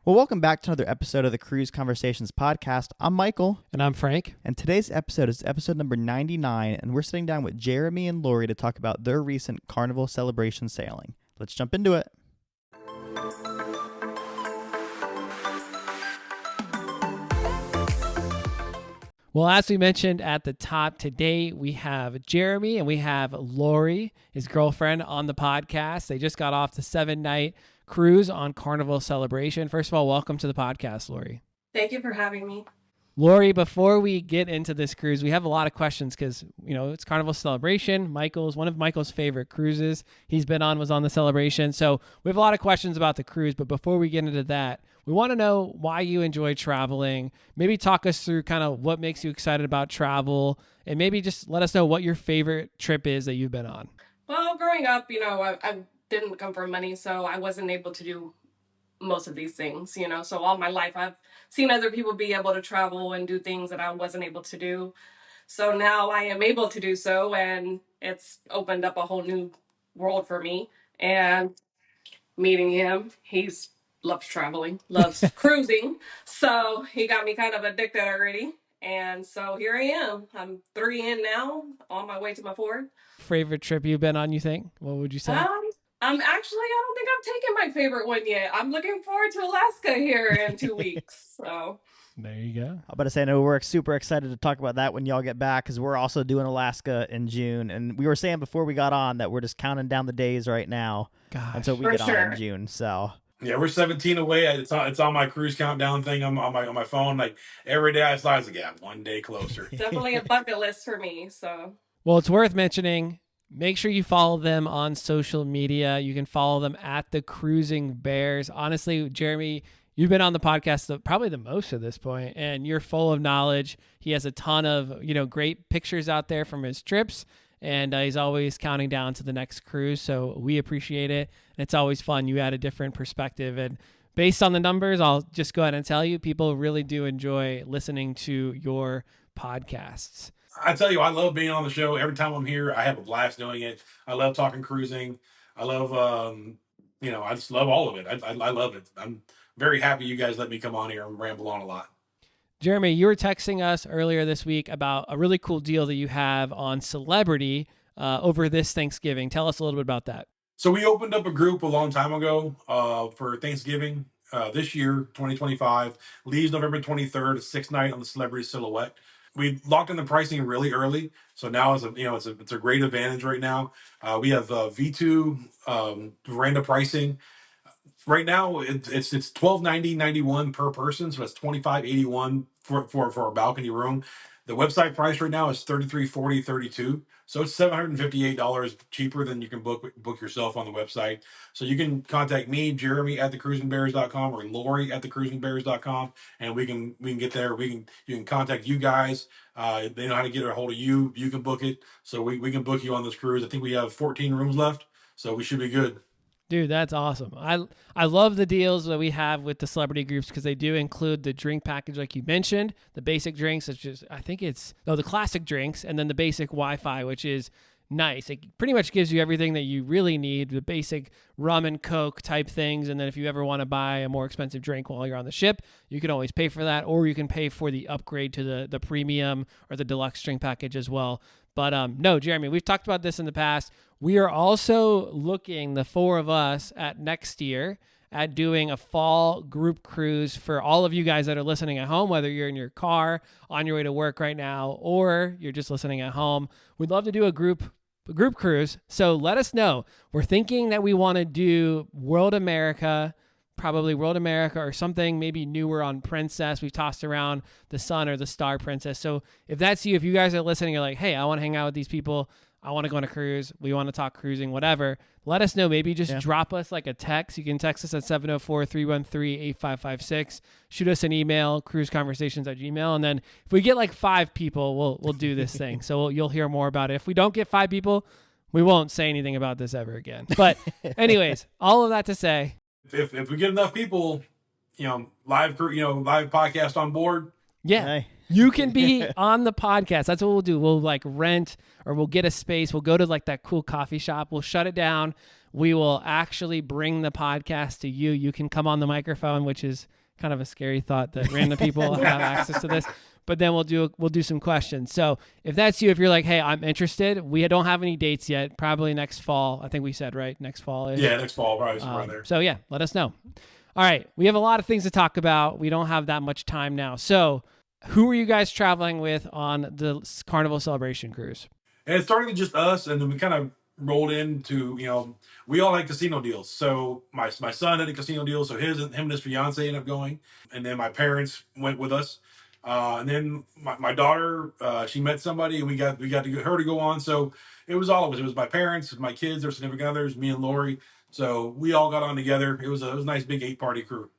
Well, welcome back to another episode of the Cruise Conversations podcast. I'm Michael. And I'm Frank. And today's episode is episode number 99, and we're sitting down with Jeremy and Lory to talk about their recent Carnival celebration sailing. Let's jump into it. Well, as we mentioned at the top, today we have Jeremy and we have Lory, his girlfriend, on the podcast. They just got off the 7-night cruise on Carnival celebration. First of all, welcome to the podcast, Lory. Thank you for having me. Lory, before we get into this cruise, we have a lot of questions because, it's Carnival celebration. One of Michael's favorite cruises he's been on was on the celebration. So we have a lot of questions about the cruise. But before we get into that, we want to know why you enjoy traveling. Maybe talk us through kind of what makes you excited about travel, and maybe just let us know what your favorite trip is that you've been on. Well, growing up, I didn't come from money, so I wasn't able to do most of these things, So all my life, I've seen other people be able to travel and do things that I wasn't able to do. So now I am able to do so, and it's opened up a whole new world for me. And meeting him, he's loves traveling, loves cruising. So he got me kind of addicted already. And so here I am. I'm 3 in now, on my way to my 4th. Favorite trip you've been on, you think? What would you say? I don't think I've taken my favorite one yet. I'm looking forward to Alaska here in 2 weeks. So there you go. I'm about to say, I know we're super excited to talk about that when y'all get back, because we're also doing Alaska in June. And we were saying before we got on that we're just counting down the days right now until we get on in June. So yeah, we're 17 away. It's on my cruise countdown thing on my phone. Like every day I slide, like, yeah, one day closer. Definitely a bucket list for me. So well, it's worth mentioning. Make sure you follow them on social media. You can follow them at the Cruising Bears. Honestly, Jeremy, you've been on the podcast probably the most at this point, and you're full of knowledge. He has a ton of great pictures out there from his trips, and he's always counting down to the next cruise. So we appreciate it, and it's always fun. You add a different perspective, and based on the numbers, I'll just go ahead and tell you, people really do enjoy listening to your podcasts. I tell you, I love being on the show. Every time I'm here, I have a blast doing it. I love talking cruising. I love, I just love all of it. I love it. I'm very happy you guys let me come on here and ramble on a lot. Jeremy, you were texting us earlier this week about a really cool deal that you have on Celebrity over this Thanksgiving. Tell us a little bit about that. So we opened up a group a long time ago for Thanksgiving this year, 2025. Leaves November 23rd, a 6-night on the Celebrity Silhouette. We locked in the pricing really early, so now it's a great advantage right now. We have V2 veranda pricing. Right now it's $12.90.91 per person, so that's $25.81 for a balcony room. The website price right now is $33.40.32, so it's $758 cheaper than you can book yourself on the website. So you can contact me, Jeremy at thecruisingbears.com, or Lory at thecruisingbears.com, and we can get there. You can contact you guys. They know how to get a hold of you. You can book it, so we can book you on this cruise. I think we have 14 rooms left, so we should be good. Dude, that's awesome. I love the deals that we have with the celebrity groups because they do include the drink package like you mentioned, the basic drinks, the classic drinks, and then the basic Wi-Fi, which is nice. It pretty much gives you everything that you really need, the basic rum and Coke type things, and then if you ever want to buy a more expensive drink while you're on the ship, you can always pay for that, or you can pay for the upgrade to the premium or the deluxe drink package as well. But no, Jeremy, we've talked about this in the past. We are also looking, the 4 of us, at next year at doing a fall group cruise for all of you guys that are listening at home, whether you're in your car, on your way to work right now, or you're just listening at home. We'd love to do a group cruise. So let us know. We're thinking that we want to do World America, probably World America or something maybe newer on Princess. We've tossed around the Sun or the Star Princess. So if that's you, if you guys are listening, you're like, hey, I want to hang out with these people. I want to go on a cruise. We want to talk cruising, whatever. Let us know. Maybe just drop us like a text. You can text us at 704-313-8556. Shoot us an email, cruiseconversations@gmail.com. And then if we get like 5 people, we'll do this thing. So you'll hear more about it. If we don't get 5 people, we won't say anything about this ever again. But anyways, all of that to say, if we get enough people, live podcast on board. Yeah. Hey. You can be on the podcast. That's what we'll do. We'll like rent or we'll get a space. We'll go to like that cool coffee shop. We'll shut it down. we will actually bring the podcast to you. You can come on the microphone, which is kind of a scary thought that random people have access to this. But then we'll do some questions. So if that's you, if you're like, hey, I'm interested, we don't have any dates yet. Probably next fall. I think we said, right? Next fall. Yeah, next fall, probably right there. So yeah, let us know. All right, we have a lot of things to talk about. We don't have that much time now. So who are you guys traveling with on the Carnival Celebration cruise? And it started with just us, and then we kind of rolled into, we all had casino deals. So my son had a casino deal, so him and his fiance ended up going, and then my parents went with us, and then my daughter, she met somebody, and we got to get her to go on. So it was all of us. It was my parents, my kids, their significant others, me and Lory. So we all got on together. It was a nice big 8-party crew.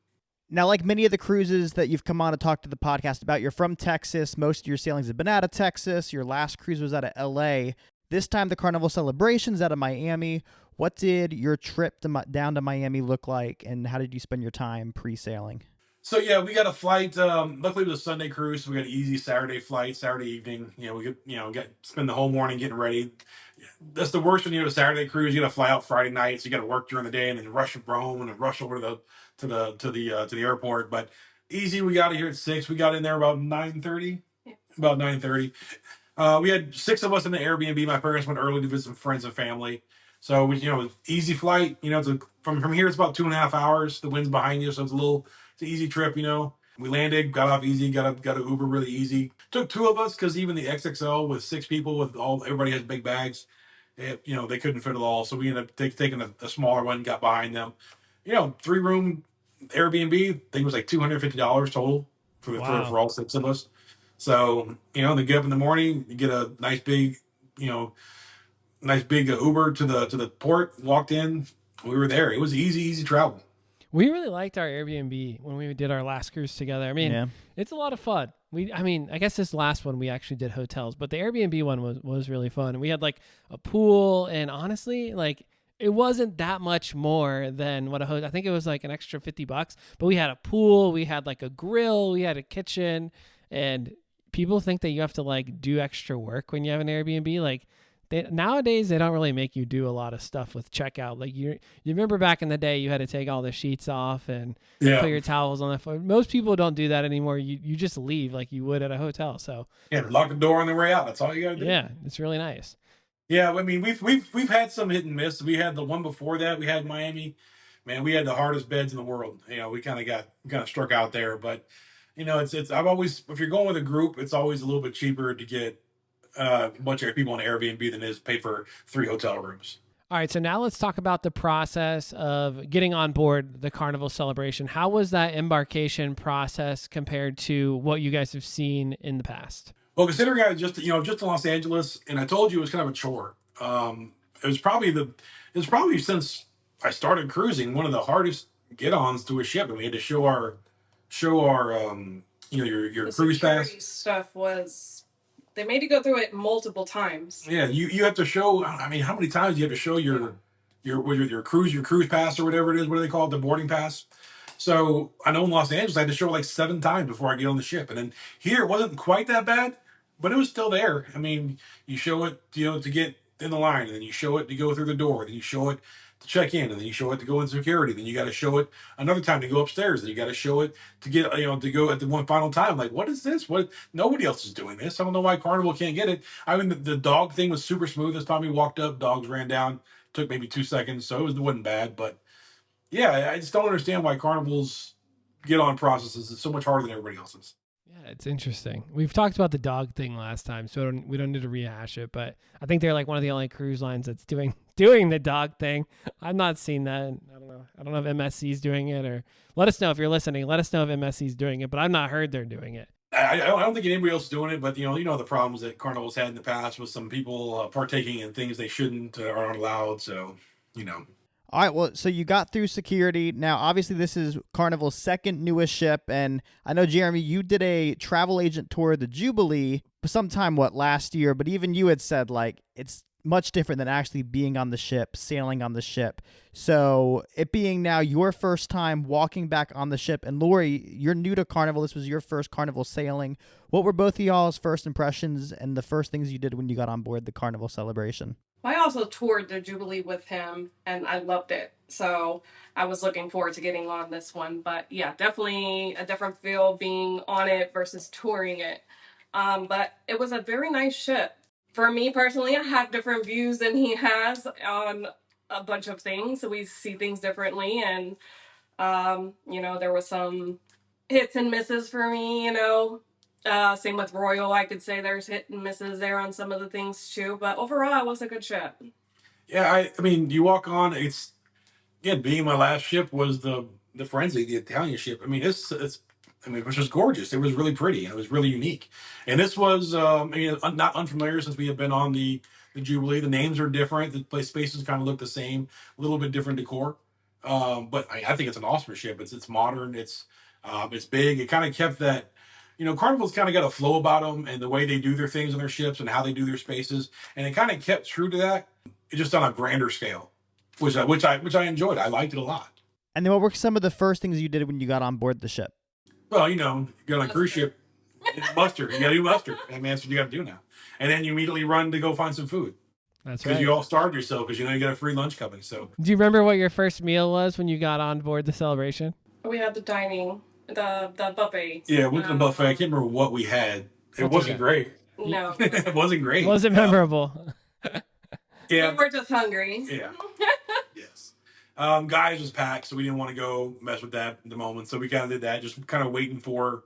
Now, like many of the cruises that you've come on to talk to the podcast about, you're from Texas. Most of your sailings have been out of Texas. Your last cruise was out of LA. This time, the Carnival Celebration's out of Miami. What did your trip down to Miami look like, and how did you spend your time pre-sailing? So yeah, we got a flight. Luckily, it was a Sunday cruise, so we got an easy Saturday flight, Saturday evening. We could, spend the whole morning getting ready. That's the worst when you have a Saturday cruise. You got to fly out Friday night, so you got to work during the day and then rush home and then rush over to the airport. But easy, we got here at 6. We got in there about 9:30. Yeah. About 9:30. We had 6 of us in the Airbnb. My parents went early to visit some friends and family. So we, easy flight. From here it's about 2.5 hours. The wind's behind you, so it's an easy trip. We landed, got off easy, got an Uber really easy. Took 2 of us because even the XXL with 6 people everybody has big bags. They couldn't fit it all, so we ended up taking a smaller one, got behind them. 3-room Airbnb. I think it was like $250 total for all 6 of us. So, they get up in the morning, you get a nice big Uber to the port, walked in, we were there. It was easy travel. We really liked our Airbnb when we did our last cruise together. I mean, It's a lot of fun. I guess this last one we actually did hotels, but the Airbnb one was really fun. And we had like a pool, and honestly, like it wasn't that much more than what a hotel. I think it was like an extra $50, but we had a pool, we had like a grill, we had a kitchen, and people think that you have to like do extra work when you have an Airbnb. Like nowadays, they don't really make you do a lot of stuff with checkout. Like you remember back in the day, you had to take all the sheets off and put your towels on the floor. Most people don't do that anymore. You just leave like you would at a hotel. So lock the door on the way out. That's all you gotta do. Yeah, it's really nice. Yeah, I mean we've had some hit and miss. We had the one before that. We had Miami. Man, we had the hardest beds in the world. We kind of struck out there, but I've always, if you're going with a group, it's always a little bit cheaper to get a bunch of people on Airbnb than it is pay for 3 hotel rooms. All right, so now let's talk about the process of getting on board the Carnival Celebration. How was that embarkation process compared to what you guys have seen in the past? Well, considering I was just in Los Angeles, and I told you it was kind of a chore. It was probably since I started cruising one of the hardest get-ons to a ship, and we had to show our your cruise pass stuff was. They made you go through it multiple times. Yeah, you have to show. I mean, how many times do you have to show your cruise pass or whatever it is? What do they call it? The boarding pass. So I know in Los Angeles I had to show it like 7 times before I get on the ship, and then here it wasn't quite that bad, but it was still there. I mean, you show it to get in the line, and then you show it to go through the door, then you show it to check in, and then you show it to go in security, then you got to show it another time to go upstairs, then you got to show it to get to go at the one final time. Like, what is this? What? Nobody else is doing this. I don't know why Carnival can't get it. I mean, the dog thing was super smooth. This time we walked up, dogs ran down, took maybe 2 seconds, so it wasn't bad. But yeah, I just don't understand why Carnival's get on processes is so much harder than everybody else's. Yeah, it's interesting. We've talked about the dog thing last time, so we don't need to rehash it. But I think they're like one of the only cruise lines that's doing the dog thing. I've not seen that. I don't know if MSC's doing it, or let us know if you're listening. Let us know if MSC's doing it, but I've not heard they're doing it. I don't think anybody else is doing it, but the problems that Carnival's had in the past with some people partaking in things they shouldn't or aren't allowed. So All right, well, so you got through security. Now, obviously, this is Carnival's second newest ship, and I know, Jeremy, you did a travel agent tour of the Jubilee sometime, last year, but even you had said, like, it's much different than actually being on the ship, sailing on the ship. So it being now your first time walking back on the ship, and Lory, you're new to Carnival. This was your first Carnival sailing. What were both of y'all's first impressions and the first things you did when you got on board the Carnival Celebration? I also toured the Jubilee with him and I loved it. So I was looking forward to getting on this one. But yeah, definitely a different feel being on it versus touring it. But it was a very nice ship. For me personally, I have different views than he has on a bunch of things. So we see things differently. And, there was some hits and misses for me, same with Royal. I could say there's hit and misses there on some of the things too. But overall, it was a good ship. Yeah, I mean, you walk on. It's again, being my last ship was the Frenzy, the Italian ship. I mean, it's I mean, it was just gorgeous. It was really pretty and it was really unique. And this was, I mean, not unfamiliar since we have been on the Jubilee. The names are different. The place spaces kind of look the same, a little bit different decor. But I think it's an awesome ship. It's modern. It's big. It kind of kept that. Carnival's kind of got a flow about them and the way they do their things on their ships and how they do their spaces, and it kind of kept true to that. It's just on a grander scale, which I enjoyed. I liked it a lot. And then what were some of the first things you did when you got on board the ship? Well, you get on a cruise ship, mustard. You got to do mustard. I mean, that's what you got to do now. And then you immediately run to go find some food That's because right. you all starved yourself because you got a free lunch coming. So Do you remember what your first meal was when you got on board the Celebration? We had the dining, the buffet. yeah, we went to the buffet. I can't remember what we had. It That's wasn't okay. great. No, It wasn't great. Was it memorable? Yeah, we were just hungry. yeah, yes. Guys was packed, so we didn't want to go mess with that at the moment. So we kind of did that, just kind of waiting for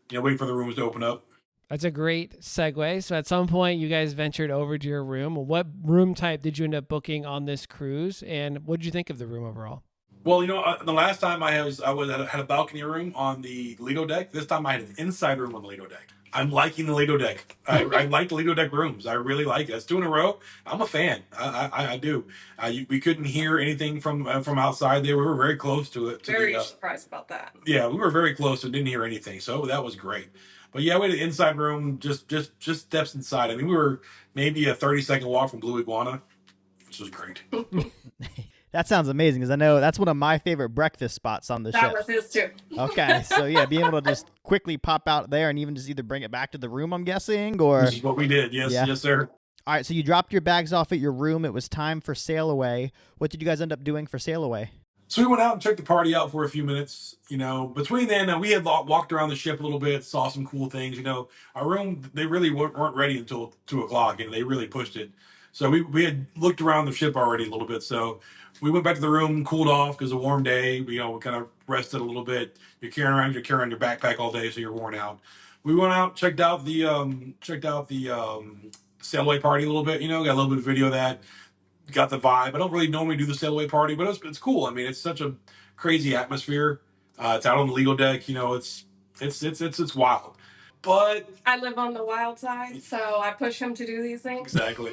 the rooms to open up. That's a great segue. So at some point, you guys ventured over to your room. What room type did you end up booking on this cruise, and what did you think of the room overall? Well, the last time I had a balcony room on the Lido deck. This time I had an inside room on the Lido deck. I'm liking the Lido deck. I like the Lido deck rooms. I really like it. That's two in a row. I'm a fan. I do. We couldn't hear anything from outside there. We were very close to it. Very surprised about that. Yeah, we were very close and didn't hear anything. So that was great. But yeah, we had an inside room, just steps inside. I mean, we were maybe a 30-second walk from Blue Iguana, which was great. That sounds amazing because I know that's one of my favorite breakfast spots on the That ship. was his too. Okay, so yeah, being able to just quickly pop out there and even just either bring it back to the room, I'm guessing, or Which is what we did. Yes, Yeah. yes, sir. all right. So you dropped your bags off at your room. It was time for sail away. What did you guys end up doing for sail away? So we went out and checked the party out for a few minutes. Between then, we had walked around the ship a little bit, saw some cool things. Our room, they really weren't ready until 2 o'clock, and they really pushed it. So we had looked around the ship already a little bit. So we went back to the room, cooled off because it was a warm day. We kind of rested a little bit. You're carrying your backpack all day, so you're worn out. We went out, checked out the sail away party a little bit. Got a little bit of video of that. Got the vibe. I don't really normally do the sail away party, but it's cool. I mean, it's such a crazy atmosphere. It's out on the legal deck. It's wild. But I live on the wild side, so I push him to do these things. exactly.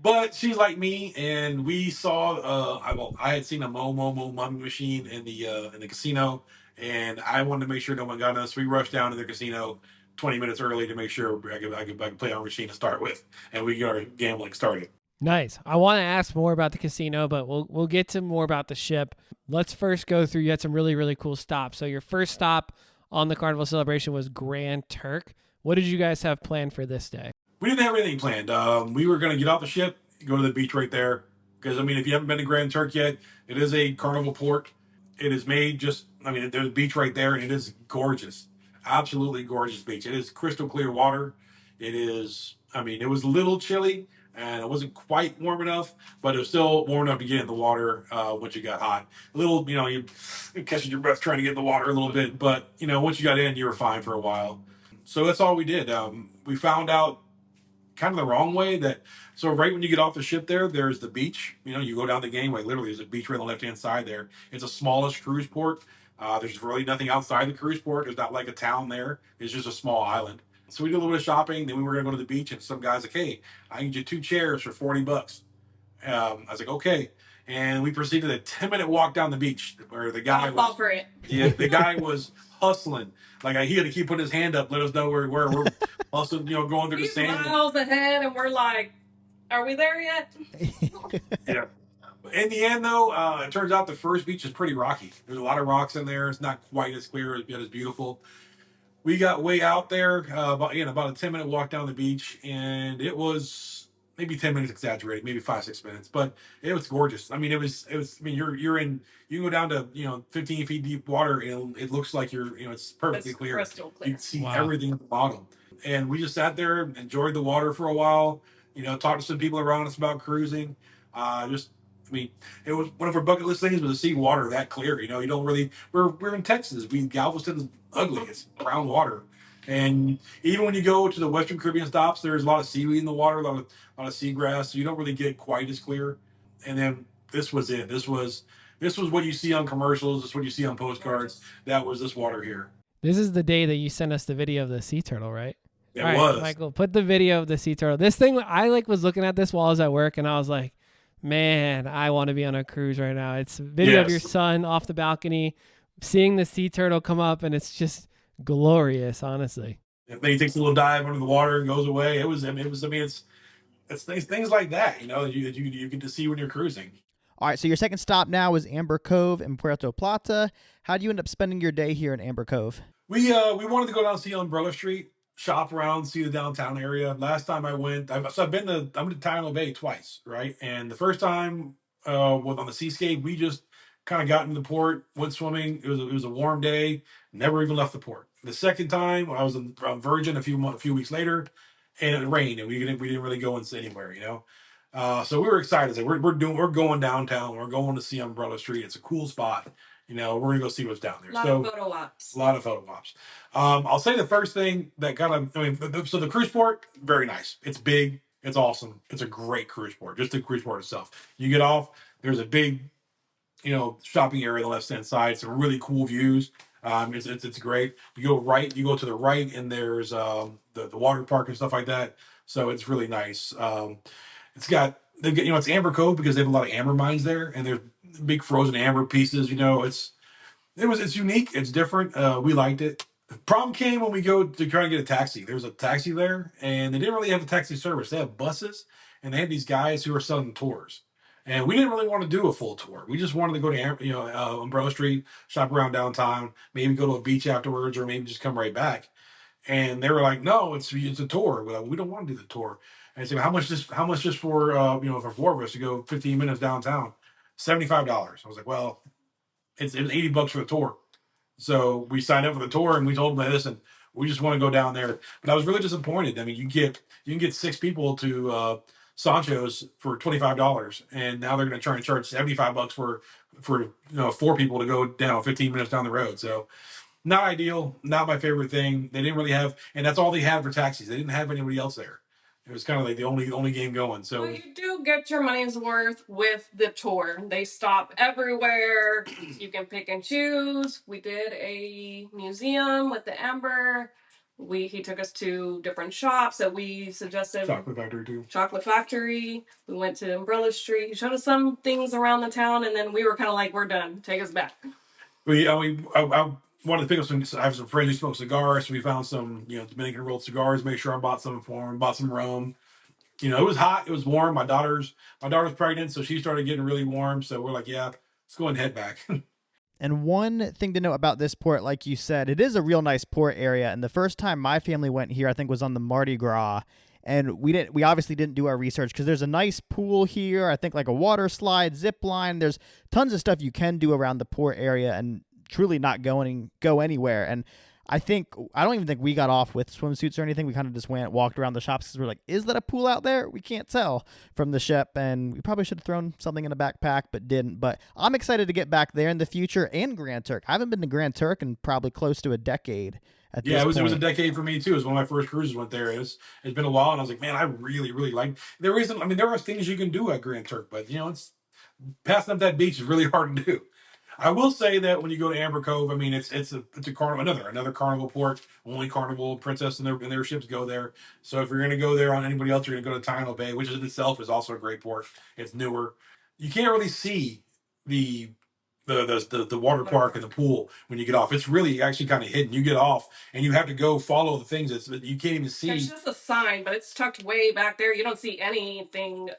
But she's like me, and we saw. I had seen a Mo mummy machine in the casino, and I wanted to make sure no one got us. We rushed down to the casino 20 minutes early to make sure I could play our machine to start with, and we got our gambling started. Nice. I want to ask more about the casino, but we'll get to more about the ship. Let's first go through. You had some really, really cool stops. So your first stop on the Carnival Celebration was Grand Turk. What did you guys have planned for this day? We didn't have anything planned. We were going to get off the ship, go to the beach right there. Because, I mean, if you haven't been to Grand Turk yet, it is a Carnival port. It is made there's a beach right there, and it is gorgeous. Absolutely gorgeous beach. It is crystal clear water. It was a little chilly, and it wasn't quite warm enough, but it was still warm enough to get in the water once you got hot. A little, you catching your breath trying to get in the water a little bit, but, once you got in, you were fine for a while. So that's all we did. We found out kind of the wrong way so right when you get off the ship there's the beach. You go down the gangway, literally there's a beach right on the left hand side there. It's a smallish cruise port. There's really nothing outside the cruise port. There's not like a town there. It's just a small island. So we did a little bit of shopping, then we were gonna go to the beach, and some guy's like, hey, I can get you 2 chairs for $40. I was like, okay. And we proceeded a 10-minute walk down the beach where the guy I'll fall for it. yeah, the guy was hustling. Like he had to keep putting his hand up, let us know where we're also, going through the He's sand. miles ahead, and we're like, "Are we there yet?" Yeah. In the end, though, it turns out the first beach is pretty rocky. There's a lot of rocks in there. It's not quite as clear yet as beautiful. We got way out there, about a 10-minute walk down the beach, and it was maybe 10 minutes exaggerated, maybe 5, 6 minutes, but it was gorgeous. I mean, I mean, you can go down to, 15 feet deep water and it looks like it's perfectly It's clear. crystal You clear. can see Wow. everything at the bottom. And we just sat there, enjoyed the water for a while, talked to some people around us about cruising. Just, I mean, it was one of our bucket list things was to see water that clear. You don't really, we're in Texas. Galveston's ugly. It's brown water. And even when you go to the Western Caribbean stops, there's a lot of seaweed in the water, a lot of seagrass, so you don't really get quite as clear. And then this was it. This was what you see on commercials. This is what you see on postcards. That was this water here. This is the day that you sent us the video of the sea turtle, right? It All right, was. Michael, put the video of the sea turtle. This thing, I was looking at this while I was at work, and I was like, man, I want to be on a cruise right now. It's a video of your Yes. son off the balcony, seeing the sea turtle come up, and it's just glorious, honestly. And then he takes a little dive under the water and goes away. It was. I mean, it's things like that. You get to see when you're cruising. All right, so your second stop now is Amber Cove in Puerto Plata. How do you end up spending your day here in Amber Cove? We wanted to go down and see Umbrella Street, shop around, see the downtown area. Last time I went, I've been to Tyne Bay twice, right? And the first time was on the seascape. We just kind of got into the port, went swimming. It was a warm day. Never even left the port. The second time I was on Virgin a few weeks later, and it rained, and we didn't really go anywhere, So we were excited. Like, we're going downtown. We're going to see Umbrella Street. It's a cool spot. We're gonna go see what's down there. A lot So of photo ops. a lot of photo ops. I'll say the first thing that kind of, I mean, so the cruise port, very nice. It's big. It's awesome. It's a great cruise port. Just the cruise port itself. You get off. There's a big, shopping area on the left hand side. Some really cool views. It's great. You go right. You go to the right, and there's the water park and stuff like that. So it's really nice. It's Amber Cove because they have a lot of amber mines there, and there's big frozen amber pieces. It's unique. It's different. We liked it. The problem came when we go to try to get a taxi. There's a taxi there, and they didn't really have a taxi service. They have buses, and they had these guys who are selling tours. And we didn't really want to do a full tour. We just wanted to go to Umbrella Street, shop around downtown, maybe go to a beach afterwards, or maybe just come right back. And they were like, "No, it's a tour. We're like, we don't want to do the tour." And I said, "How much just for for 4 of us to go 15 minutes downtown? $75." I was like, "Well, it was $80 for the tour." So we signed up for the tour and we told them, "Hey, listen, we just want to go down there." But I was really disappointed. I mean, you can get 6 people to Sancho's for $25, and now they're going to try and charge $75 for 4 people to go down 15 minutes down the road. So not ideal, not my favorite thing. They didn't really have, and that's all they had for taxis. They didn't have anybody else there. It was kind of like the only game going. So Well, you do get your money's worth with the tour. They stop everywhere. You can pick and choose. We did a museum with the Amber. He took us to different shops that we suggested. Chocolate Factory too. Chocolate Factory. We went to Umbrella Street. He showed us some things around the town, and then we were kind of like, "We're done. Take us back." I wanted to pick up some. I have some friends who smoke cigars, so we found some Dominican rolled cigars. Make sure I bought some for them. Bought some rum. It was hot. It was warm. My daughter's pregnant, so she started getting really warm. So we're like, yeah, let's go and head back. And one thing to note about this port, like you said, it is a real nice port area. And the first time my family went here, I think was on the Mardi Gras. And we obviously didn't do our research because there's a nice pool here. I think like a water slide, zip line. There's tons of stuff you can do around the port area and truly not go anywhere. And I don't even think we got off with swimsuits or anything. We kind of just walked around the shops because we're like, is that a pool out there? We can't tell from the ship. And we probably should have thrown something in a backpack, but didn't. But I'm excited to get back there in the future and Grand Turk. I haven't been to Grand Turk in probably close to a decade at this Yeah, point. it was a decade for me too. It was one of my first cruises went there. It's been a while, and I was like, man, I really really like. There isn't. I mean, there are things you can do at Grand Turk, but it's passing up that beach is really hard to do. I will say that when you go to Amber Cove, I mean, it's a carnival, another carnival port. Only Carnival, Princess, and their ships go there. So if you're going to go there on anybody else, you're going to go to Tyne Bay, which in itself is also a great port. It's newer. You can't really see the the water park and the pool when you get off. It's really actually kind of hidden. You get off and you have to go follow the things that you can't even see. There's just a sign, but it's tucked way back there. You don't see anything.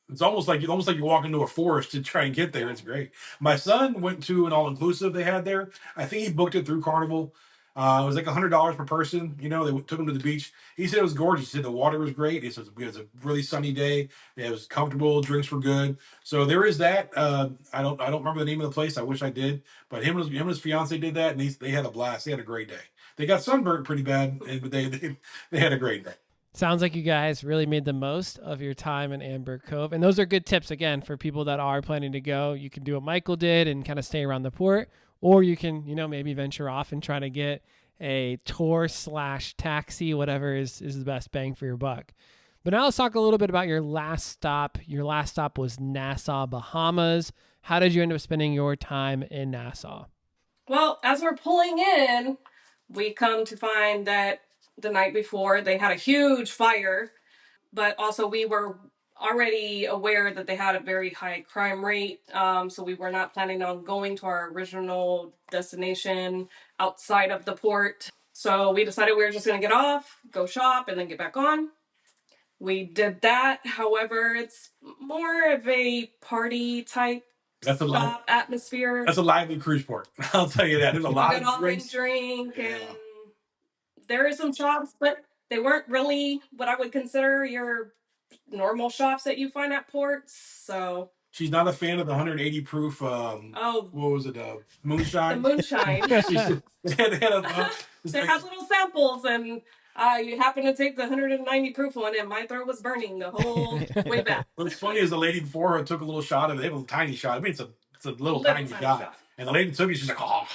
It's almost like you walk into a forest to try and get there. It's great. My son went to an all inclusive they had there. I think he booked it through Carnival. It was like $100 per person. They took him to the beach. He said it was gorgeous. He said the water was great. It was a really sunny day. It was comfortable. Drinks were good. So there is that. I don't remember the name of the place. I wish I did. But him and his fiance did that, and they had a blast. They had a great day. They got sunburned pretty bad, but they had a great day. Sounds like you guys really made the most of your time in Amber Cove. And those are good tips, again, for people that are planning to go. You can do what Michael did and kind of stay around the port, or you can, maybe venture off and try to get a tour / taxi, whatever is the best bang for your buck. But now let's talk a little bit about your last stop. Your last stop was Nassau, Bahamas. How did you end up spending your time in Nassau? Well, as we're pulling in, we come to find that the night before they had a huge fire, but also we were already aware that they had a very high crime rate. So we were not planning on going to our original destination outside of the port. So we decided we were just going to get off, go shop, and then get back on. We did that. However, it's more of a party type shop atmosphere. That's a lively cruise port. I'll tell you that. There's a lot of drinks. Drink, and there are some shops, but they weren't really what I would consider your normal shops that you find at ports. So she's not a fan of the 180 proof. What was it? Moonshine. The moonshine. They had little samples, and you happen to take the 190 proof one, and my throat was burning the whole way back. What's funny is the lady before her took a little shot of it. They have a tiny shot. I mean, it's a little tiny shot. And the lady took it. She's like, oh.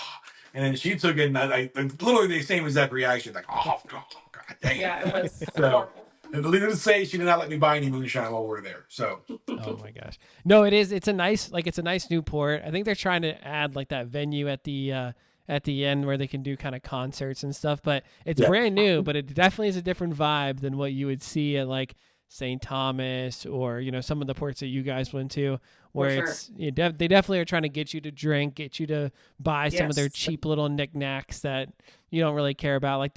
And then she took it, and literally the same exact reaction, like, oh, God dang. Yeah, it was horrible. And the leader to say she did not let me buy any moonshine while we were there. So, oh my gosh, no, it is. It's a nice new port. I think they're trying to add like that venue at the end where they can do kind of concerts and stuff. But it's brand new, but it definitely is a different vibe than what you would see at like St. Thomas or some of the ports that you guys went to, where they definitely are trying to get you to drink, get you to buy some of their cheap little knickknacks that you don't really care about. Like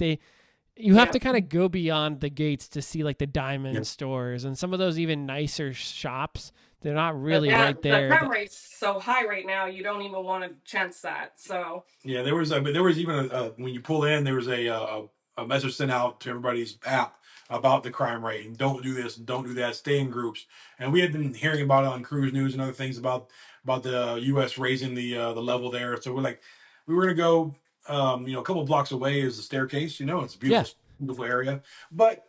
you have to kind of go beyond the gates to see like the diamond stores and some of those even nicer shops. They're not really right there. The crime rate's so high right now, you don't even want to chance that. So there was even when you pull in, there was a message sent out to everybody's app about the crime rate and don't do this and don't do that. Stay in groups. And we had been hearing about it on cruise news and other things about the U.S. raising the level there. So we were gonna go. A couple blocks away is the staircase. It's a beautiful area, but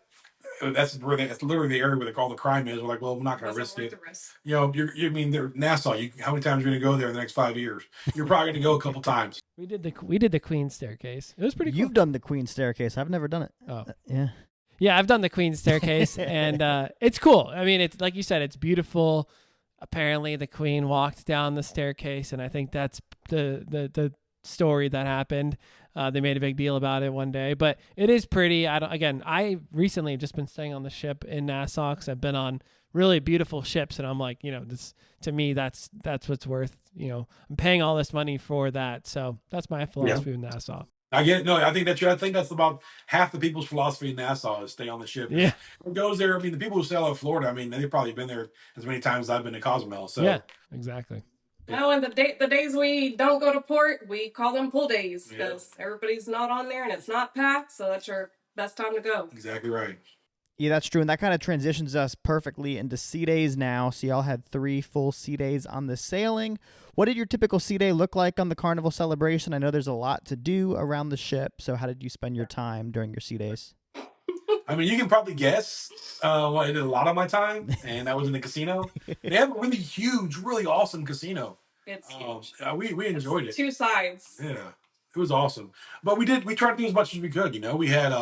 that's literally the area where all the crime is. We're like, well, we're not going to risk it. They're Nassau. How many times are you going to go there in the next 5 years? You're probably going to go a couple times. We did the Queen staircase. It was pretty cool. You've done the Queen staircase. I've never done it. Oh, yeah. Yeah, I've done the Queen staircase, and it's cool. I mean, it's like you said, it's beautiful. Apparently, the Queen walked down the staircase, and I think that's the story that happened. They made a big deal about it one day, but it is pretty. I recently have just been staying on the ship in Nassau because I've been on really beautiful ships, and I'm like, this to me, that's what's worth. I'm paying all this money for that, so that's my philosophy with Nassau. I get it. No, I think that's about half the people's philosophy in Nassau is stay on the ship. Yeah, it goes there. I mean, the people who sail out of Florida, I mean, they've probably been there as many times as I've been to Cozumel. So yeah, exactly. No, and the days we don't go to port, we call them pull days because everybody's not on there and it's not packed, so that's your best time to go. Exactly right. Yeah, that's true, and that kind of transitions us perfectly into sea days now. So y'all had 3 full sea days on the sailing. What did your typical sea day look like on the Carnival celebration? I know there's a lot to do around the ship, so how did you spend your time during your sea days? I mean, you can probably guess what I did a lot of my time, and that was in the casino. They have a really huge, really awesome casino. It's huge. We enjoyed it. 2 sides. Yeah, it was awesome. But we tried to do as much as we could. We had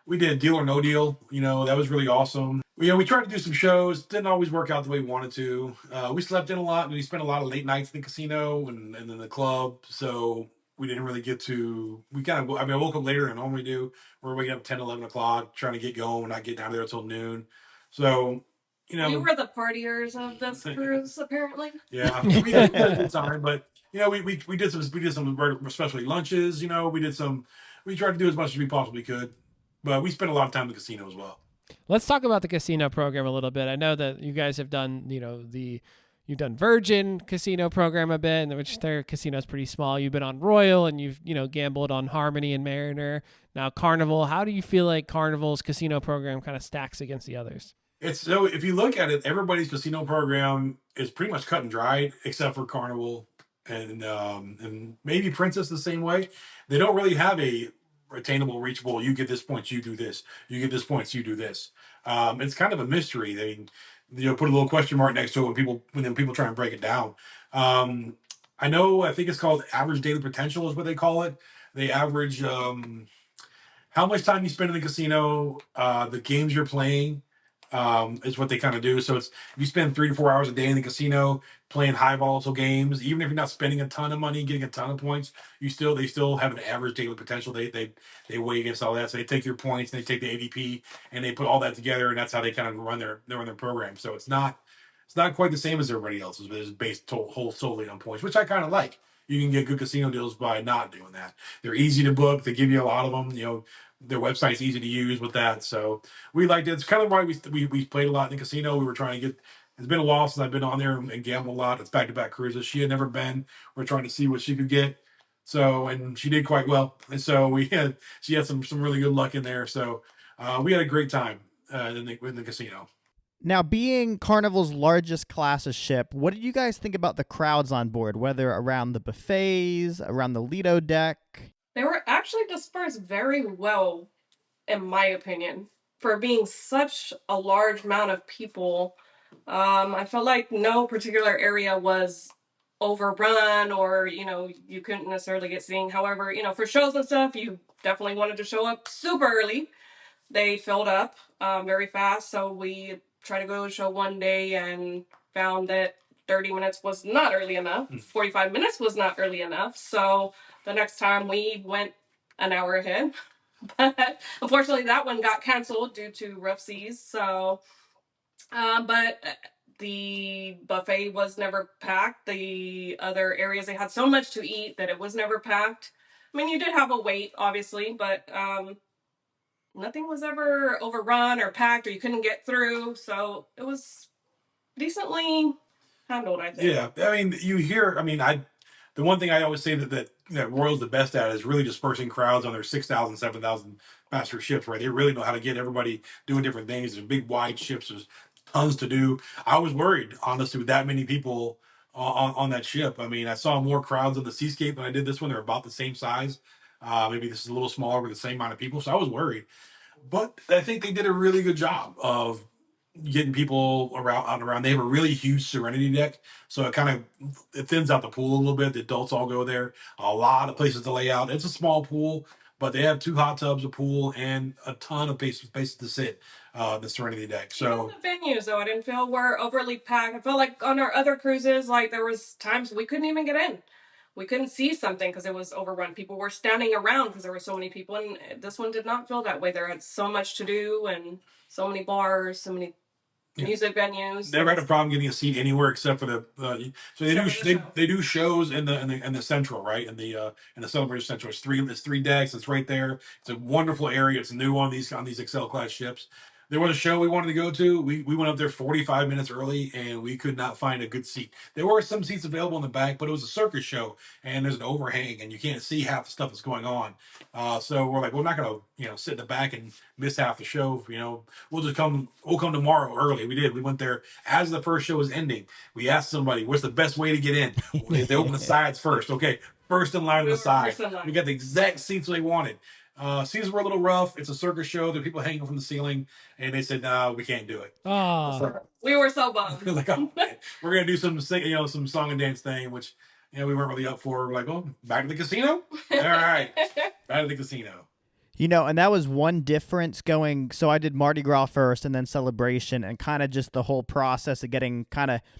we did Deal or No Deal. That was really awesome. We tried to do some shows. Didn't always work out the way we wanted to. We slept in a lot. We spent a lot of late nights in the casino and in the club. So we didn't really get to. I woke up later than I normally do. We're waking up 10, 11 o'clock, trying to get going, not get down there until noon. So, you were the partiers of this cruise, apparently. Yeah, we had a good time, but we did some especially lunches. We tried to do as much as we possibly could, but we spent a lot of time in the casino as well. Let's talk about the casino program a little bit. I know that you guys have done, the You've done Virgin casino program a bit, and which their casino is pretty small. You've been on Royal, and you've gambled on Harmony and Mariner. Now Carnival. How do you feel like Carnival's casino program kind of stacks against the others? It's so if you look at it, everybody's casino program is pretty much cut and dried, except for Carnival and maybe Princess the same way. They don't really have a attainable, reachable. You get this points, you do this. You get this points, you do this. It's kind of a mystery. They put a little question mark next to it when then people try and break it down. I know. I think it's called average daily potential is what they call it. They average how much time you spend in the casino, the games you're playing, is what they kind of do. So it's if you spend 3 to 4 hours a day in the casino playing high volatile games, even if you're not spending a ton of money, getting a ton of points, they still have an average daily potential. They weigh against all that. So they take your points and they take the ADP and they put all that together, and that's how they kind of run their program. So it's not quite the same as everybody else's, but it's based whole solely on points, which I kind of like. You can get good casino deals by not doing that. They're easy to book. They give you a lot of them. Their website's easy to use with that. So we liked it. It's kind of why we played a lot in the casino. We were trying to get. It's been a while since I've been on there and gambled a lot. It's back-to-back cruises. She had never been. We're trying to see what she could get. So and she did quite well. And so she had some really good luck in there. So we had a great time in the casino. Now, being Carnival's largest class of ship, what did you guys think about the crowds on board, whether around the buffets, around the Lido deck? They were actually dispersed very well, in my opinion, for being such a large amount of people. I felt like no particular area was overrun or, you couldn't necessarily get seen. However, for shows and stuff, you definitely wanted to show up super early. They filled up very fast. So we tried to go to a show one day and found that 30 minutes was not early enough. 45 minutes was not early enough. So the next time we went an hour ahead. But unfortunately, that one got canceled due to rough seas. So, but the buffet was never packed. The other areas, they had so much to eat that it was never packed. I mean, you did have a wait, obviously, but nothing was ever overrun or packed or you couldn't get through. So it was decently handled, I think. Yeah, I mean, the one thing I always say that Royal's the best at is really dispersing crowds on their 6,000, 7,000 passenger ships, right? They really know how to get everybody doing different things. There's big, wide ships. There's tons to do. I was worried, honestly, with that many people on that ship. I mean, I saw more crowds on the Seascape than I did this one. They're about the same size. Maybe this is a little smaller with the same amount of people. So I was worried. But I think they did a really good job of getting people around. They have a really huge Serenity deck, so it thins out the pool a little bit. The adults all go there. A lot of places to lay out. It's a small pool, but they have 2 hot tubs, a pool, and a ton of places to sit. The Serenity deck. So even the venues, though, I didn't feel were overly packed. I felt like on our other cruises, like there was times we couldn't even get in. We couldn't see something because it was overrun. People were standing around because there were so many people, and this one did not feel that way. There had so much to do and so many bars, so many music venues. Never had a problem getting a seat anywhere except for so they do shows in the central, right, in the Celebration Central. It's three decks. It's right there. It's a wonderful area. It's new on these Excel class ships. There was a show we wanted to go to. We went up there 45 minutes early and we could not find a good seat. There were some seats available in the back, but it was a circus show and there's an overhang and you can't see half the stuff that's going on. So we're like, we're not gonna sit in the back and miss half the show. We'll come tomorrow early. We did. We went there as the first show was ending. We asked somebody, what's the best way to get in? They opened the sides first. Okay, first in line on the side. We got the exact seats they wanted. Seats were a little rough. It's a circus show. There are people hanging from the ceiling, and they said, "No, we can't do it." Oh, we were so bummed. Like, oh, we're gonna do some some song and dance thing, which we weren't really up for. We're like, "Oh, back to the casino." All right, back to the casino. And that was one difference going. So I did Mardi Gras first and then Celebration, and kind of just the whole process of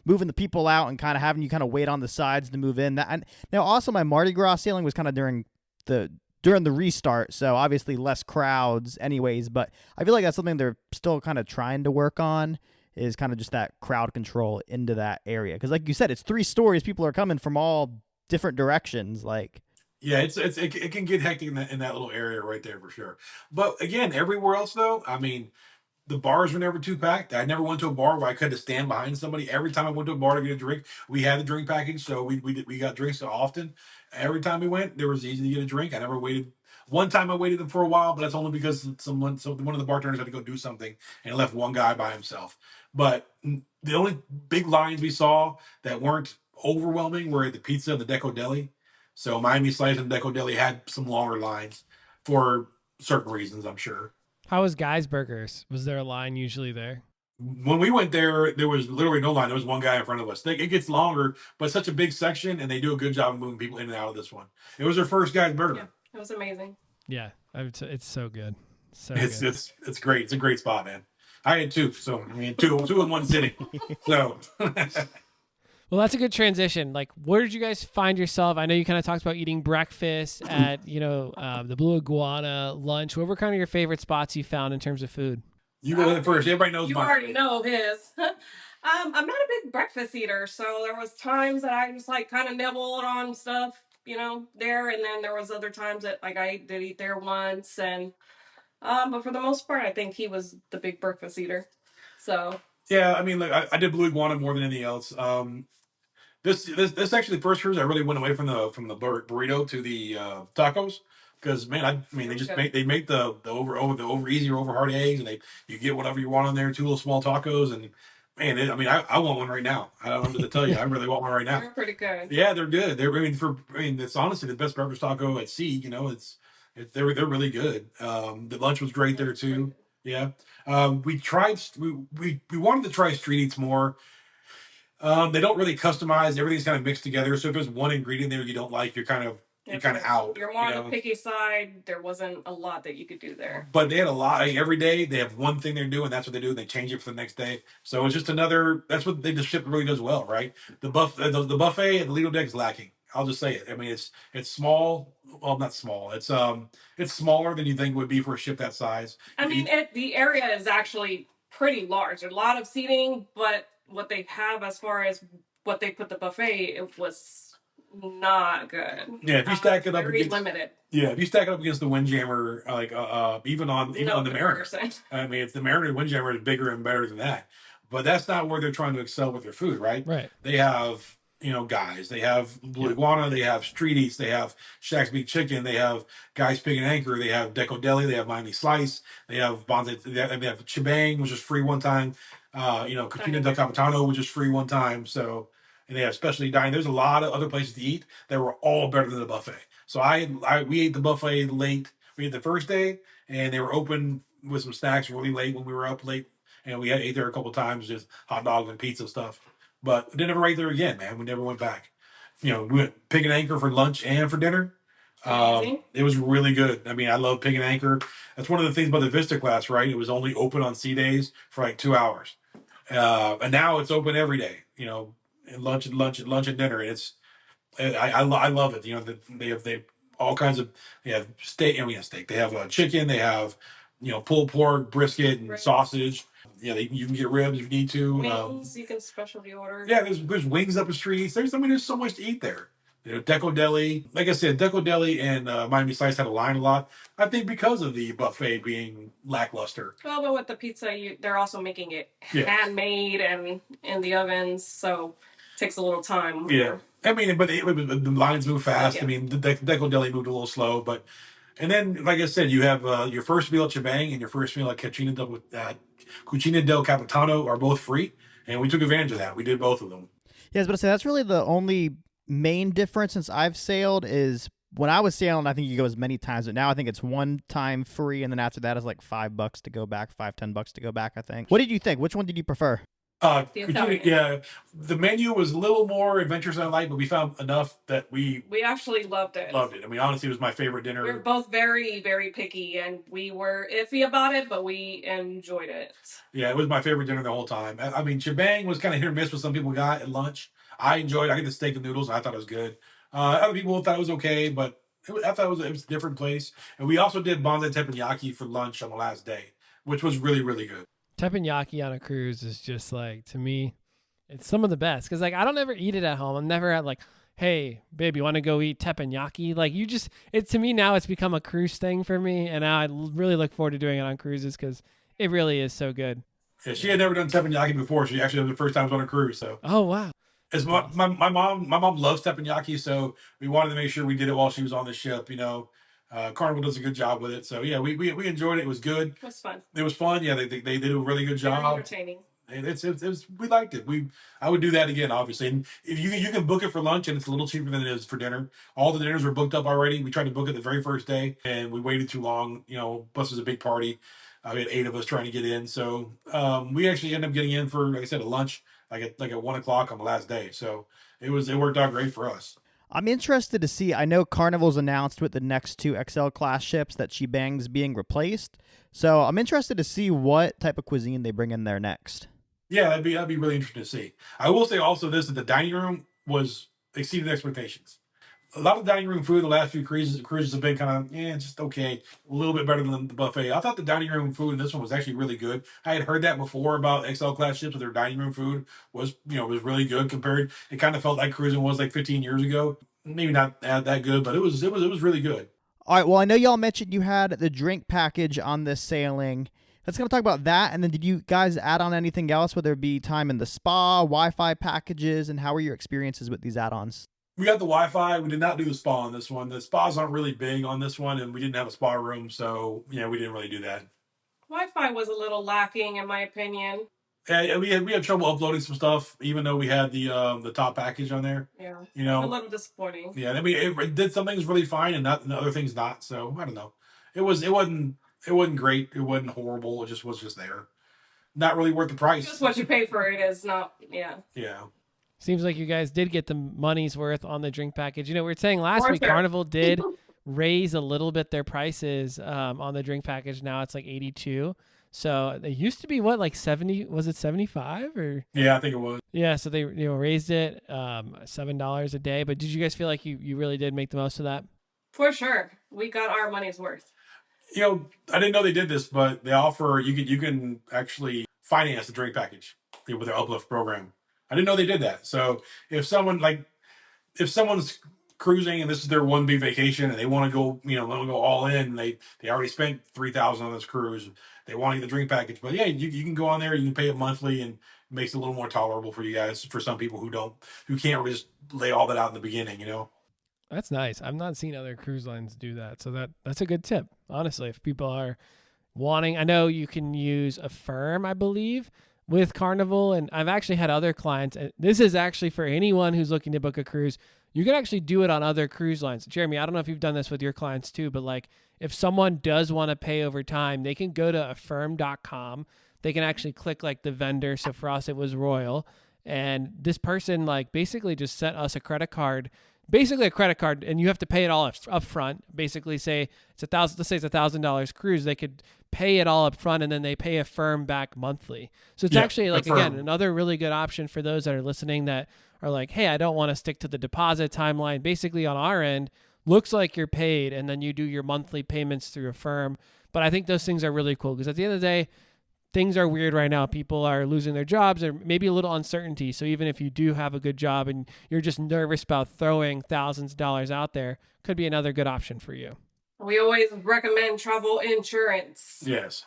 moving the people out and kind of having you kind of wait on the sides to move in. Now also my Mardi Gras sailing was kind of during the restart, so obviously less crowds anyways, but I feel like that's something they're still kind of trying to work on, is kind of just that crowd control into that area. Because like you said, it's 3 stories. People are coming from all different directions. Yeah, it can get hectic in that little area right there for sure. But again, everywhere else though, I mean, The bars were never too packed. I never went to a bar where I could have stand behind somebody. Every time I went to a bar to get a drink, we had the drink package, so we got drinks so often. Every time we went, there was easy to get a drink. I never waited. One time I waited for a while, but that's only because one of the bartenders had to go do something and left one guy by himself. But the only big lines we saw that weren't overwhelming were at the pizza and the Deco Deli. So Miami Slice and Deco Deli had some longer lines for certain reasons, I'm sure. How was Guy's Burgers? Was there a line usually there? When we went there was literally no line. There was one guy in front of us. It gets longer, but it's such a big section, and they do a good job of moving people in and out of this one. It was their first Guy's Burger. Yeah, it was amazing. Yeah, it's so good. So It's good. it's great. It's a great spot, man. I had two, so I mean two in one sitting. So Well, that's a good transition. Like, where did you guys find yourself? I know you kind of talked about eating breakfast at, the Blue Iguana, lunch. What were kind of your favorite spots you found in terms of food? you go ahead first. Everybody knows You mine. already know his. I'm not a big breakfast eater, so there was times that I just like kind of nibbled on stuff, there, and then there was other times that like I did eat there once, and but for the most part, I think he was the big breakfast eater. So Yeah, I mean, like I did Blue Iguana more than anything else. This actually the first cruise I really went away from the burrito to the tacos because man I mean they make the over easy or over hard eggs and you get whatever you want on there, two little small tacos, and man I want one right now. I don't know what to tell you, I really want one right now. they're pretty good. Yeah, they're good. It's honestly the best breakfast taco at sea. They're really good. The lunch was great there too. Yeah. We wanted to try street eats more. They don't really customize. Everything's kind of mixed together. So if there's one ingredient there you don't like, you're kind of out. You're more on the picky side. There wasn't a lot that you could do there. But they had a lot. Every day they have one thing they're doing. That's what they do. And they change it for the next day. So it's just another. That's what the ship really does well, right? The buffet at the Lido deck is lacking. I'll just say it. I mean, it's small. Well, not small. It's smaller than you think it would be for a ship that size. I mean, the area is actually pretty large. There's a lot of seating, but what they have as far as what they put the buffet, it was not good. Yeah, if you stack it up very against limited. Yeah, if you stack it up against the Windjammer, like even on the Mariner, I mean, it's the Mariner Windjammer is bigger and better than that. But that's not where they're trying to excel with their food, right? Right. They have Guys, they have Blue Iguana, they have Street Eats, they have Shaq's Big Chicken, they have Guys Pig and Anchor, they have Deco Deli, they have Miami Slice, they have Bonze, they have Chibang, which is free one time. Cucina del Capitano, which is free one time. So, and they have specialty dining. There's a lot of other places to eat that were all better than the buffet. So we ate the buffet late. We ate the first day, and they were open with some snacks really late when we were up late, and we ate there a couple times, just hot dogs and pizza stuff. But we didn't ever eat there again, man. We never went back. We went Pig and Anchor for lunch and for dinner. It was really good. I mean, I love Pig and Anchor. That's one of the things about the Vista class, right? It was only open on sea days for like 2 hours. And now it's open every day, and lunch and dinner. And I love it. They have all kinds of, they have steak, and we have steak. They have chicken. They have, pulled pork, brisket, and sausage. Yeah, you can get ribs if you need to. Wings, you can specialty order. Yeah, there's wings up the streets. There's so much to eat there. Deco Deli. Like I said, Deco Deli and Miami Slice had a line a lot. I think because of the buffet being lackluster. Well, but with the pizza, they're also making it handmade and in the ovens, so it takes a little time. Yeah. I mean, but the lines move fast. Yeah. I mean, the Deco Deli moved a little slow, and then, like I said, you have your first meal at Chibang and your first meal at Cucina del Capitano are both free, and we took advantage of that. We did both of them. Yeah, I was about to say that's really the only main difference since I've sailed is when I was sailing, I think you go as many times, but now I think it's one time free, and then after that is like $5 to go back, $10 to go back, I think. What did you think? Which one did you prefer? The menu was a little more adventurous than I like, but we found enough that we actually loved it. I mean, honestly, it was my favorite dinner. We were both very, very picky, and we were iffy about it, but we enjoyed it. Yeah, it was my favorite dinner the whole time. I mean, Chibang was kind of hit or miss with some people got at lunch. I enjoyed it. I got the steak and noodles, and I thought it was good. Other people thought it was okay, but I thought it was a different place. And we also did Bonze teppanyaki for lunch on the last day, which was really, really good. Teppanyaki on a cruise is just like, to me, it's some of the best. Because, like, I don't ever eat it at home. I'm never at, like, hey, babe, you want to go eat teppanyaki? Like, to me now, it's become a cruise thing for me. And now I really look forward to doing it on cruises because It really is so good. Yeah, she had never done teppanyaki before. She actually was the first time on a cruise. So Oh wow. it's That's awesome. my mom loves teppanyaki, so we wanted to make sure we did it while she was on the ship. Carnival does a good job with it. So yeah, we enjoyed it. It was good. It was fun. It was fun. Yeah, they did a really good Very job. entertaining. And we liked it. I would do that again, obviously. And if you can book it for lunch, and it's a little cheaper than it is for dinner. All the dinners were booked up already. We tried to book it the very first day, and we waited too long. Plus was a big party. We had 8 of us trying to get in, so we actually ended up getting in for, like I said, a lunch like at 1 o'clock on the last day. So it worked out great for us. I'm interested to see. I know Carnival's announced with the next 2 XL class ships that Shebang's being replaced. So I'm interested to see what type of cuisine they bring in there next. Yeah, that'd be really interesting to see. I will say also this, that the dining room was exceeded expectations. A lot of dining room food the last few cruises have been kind of just okay, a little bit better than the buffet. I thought the dining room food in this one was actually really good. I had heard that before about XL class ships, that their dining room food was really good compared. It kind of felt like cruising was like 15 years ago. Maybe not that good, but it was really good. All right. Well, I know y'all mentioned you had the drink package on this sailing. Let's kind of talk about that. And then did you guys add on anything else, whether it be time in the spa, Wi-Fi packages, and how were your experiences with these add-ons? We got the Wi-Fi. We did not do the spa on this one. The spas aren't really big on this one, and we didn't have a spa room, so we didn't really do that. Wi-Fi was a little lacking, in my opinion. Yeah, we had trouble uploading some stuff, even though we had the top package on there. Yeah, You a know, little disappointing. yeah. Then it did some things really fine, and other things not. So I don't know. It wasn't great. It wasn't horrible. It just was just there. Not really worth the price. Just what you pay for it is not. Yeah. Yeah. Seems like you guys did get the money's worth on the drink package. We were saying last For week sure. Carnival did raise a little bit their prices on the drink package. Now it's like 82. So they used to be what, like 70? Was it 75 or? Yeah, I think it was. Yeah, so they raised it $7 a day. But did you guys feel like you really did make the most of that? For sure, we got our money's worth. I didn't know they did this, but they offer you can actually finance the drink package with their uplift program. I didn't know they did that. So if someone's cruising and this is their one big vacation and they want to go, want to go all in, and they already spent 3,000 on this cruise, they want to get the drink package. But yeah, you can go on there, you can pay it monthly, and it makes it a little more tolerable for you guys. For some people who can't really just lay all that out in the beginning. That's nice. I've not seen other cruise lines do that. So that's a good tip, honestly. If people are wanting, I know you can use Affirm, I believe, with Carnival. And I've actually had other clients, and this is actually for anyone who's looking to book a cruise. You can actually do it on other cruise lines. Jeremy, I don't know if you've done this with your clients too, but like if someone does want to pay over time, they can go to affirm.com. They can actually click like the vendor. So for us, it was Royal. And this person like basically just sent us a credit card, and you have to pay it all up front. Basically say it's let's say it's $1,000 cruise. They could pay it all up front and then they pay Affirm back monthly. So it's actually like, Affirm. again, another really good option for those that are listening that are like, hey, I don't want to stick to the deposit timeline. Basically on our end, looks like you're paid and then you do your monthly payments through Affirm. But I think those things are really cool because at the end of the day, things are weird right now. People are losing their jobs or maybe a little uncertainty. So even if you do have a good job and you're just nervous about throwing thousands of dollars out there, could be another good option for you. We always recommend travel insurance. Yes,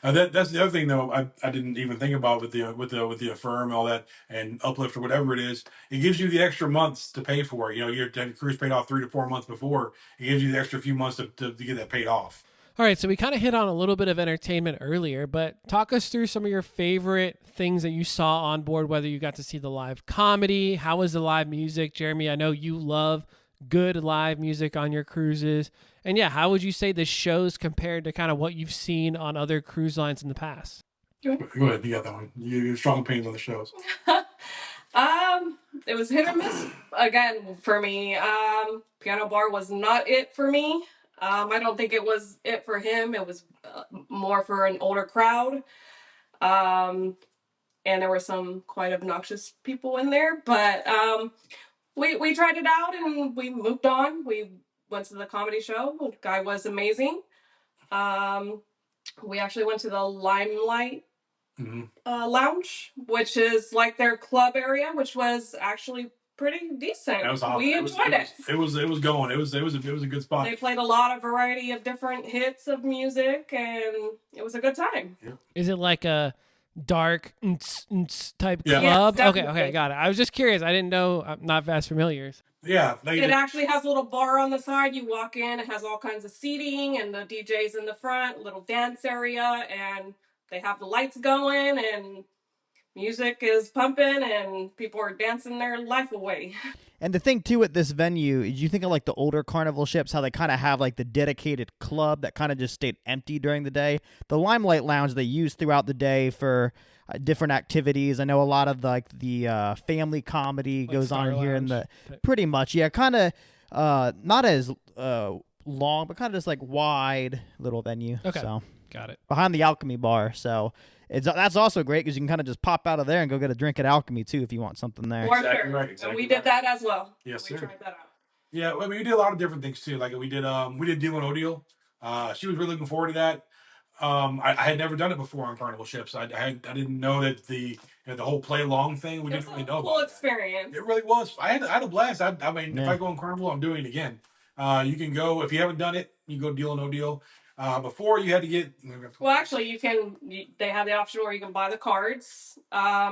that's the other thing though. I didn't even think about with the Affirm and all that and Uplift or whatever it is. It gives you the extra months to pay for it. Your cruise paid off 3 to 4 months before. It gives you the extra few months to get that paid off. All right, so we kind of hit on a little bit of entertainment earlier, but talk us through some of your favorite things that you saw on board, whether you got to see the live comedy, how was the live music? Jeremy, I know you love good live music on your cruises. And yeah, how would you say the shows compared to kind of what you've seen on other cruise lines in the past? Go ahead, you got that one. You have strong opinions on the shows. It was hit or miss again for me. Piano bar was not it for me. I don't think it was it for him. It was more for an older crowd. And there were some quite obnoxious people in there, but we tried it out and we moved on. We went to the comedy show. The guy was amazing. We actually went to the Limelight Lounge, which is like their club area, which was actually pretty decent. That was awesome. We enjoyed it. It was going. It was a good spot. They played a lot of variety of different hits of music, and it was a good time. Yeah. Is it like a dark type Yeah. club? Yes, Okay, got it. I was just curious. I didn't know. I'm not vast familiar. Yeah. It actually has a little bar on the side. You walk in, it has all kinds of seating, and the DJ's in the front, little dance area, and they have the lights going, and music is pumping, and people are dancing their life away. And the thing too with this venue is you think of like the older carnival ships, how they kind of have like the dedicated club that kind of just stayed empty during the day. The Limelight Lounge they use throughout the day for different activities. I know a lot of the family comedy Like goes Star on here in Lounge the type. pretty much, yeah, kind of not as long, but kind of just like wide little venue. Okay. So Got it. behind the Alchemy bar, so that's also great because you can kind of just pop out of there and go get a drink at Alchemy too if you want something there. For Exactly sure. right, And exactly we did right. that as well. Yes, We sir. tried that out. Yeah, I mean, we did a lot of different things too. Like we did Deal and Odeal. She was really looking forward to that. I had never done it before on carnival ships. I didn't know that the whole play along thing. We It was didn't really a know cool about that. experience. It really was. I had a blast. I mean, if Yeah. I go on Carnival, I'm doing it again. You can go if you haven't done it. You go Deal or No Deal. Before you had to get. Well, actually, they have the option where you can buy the cards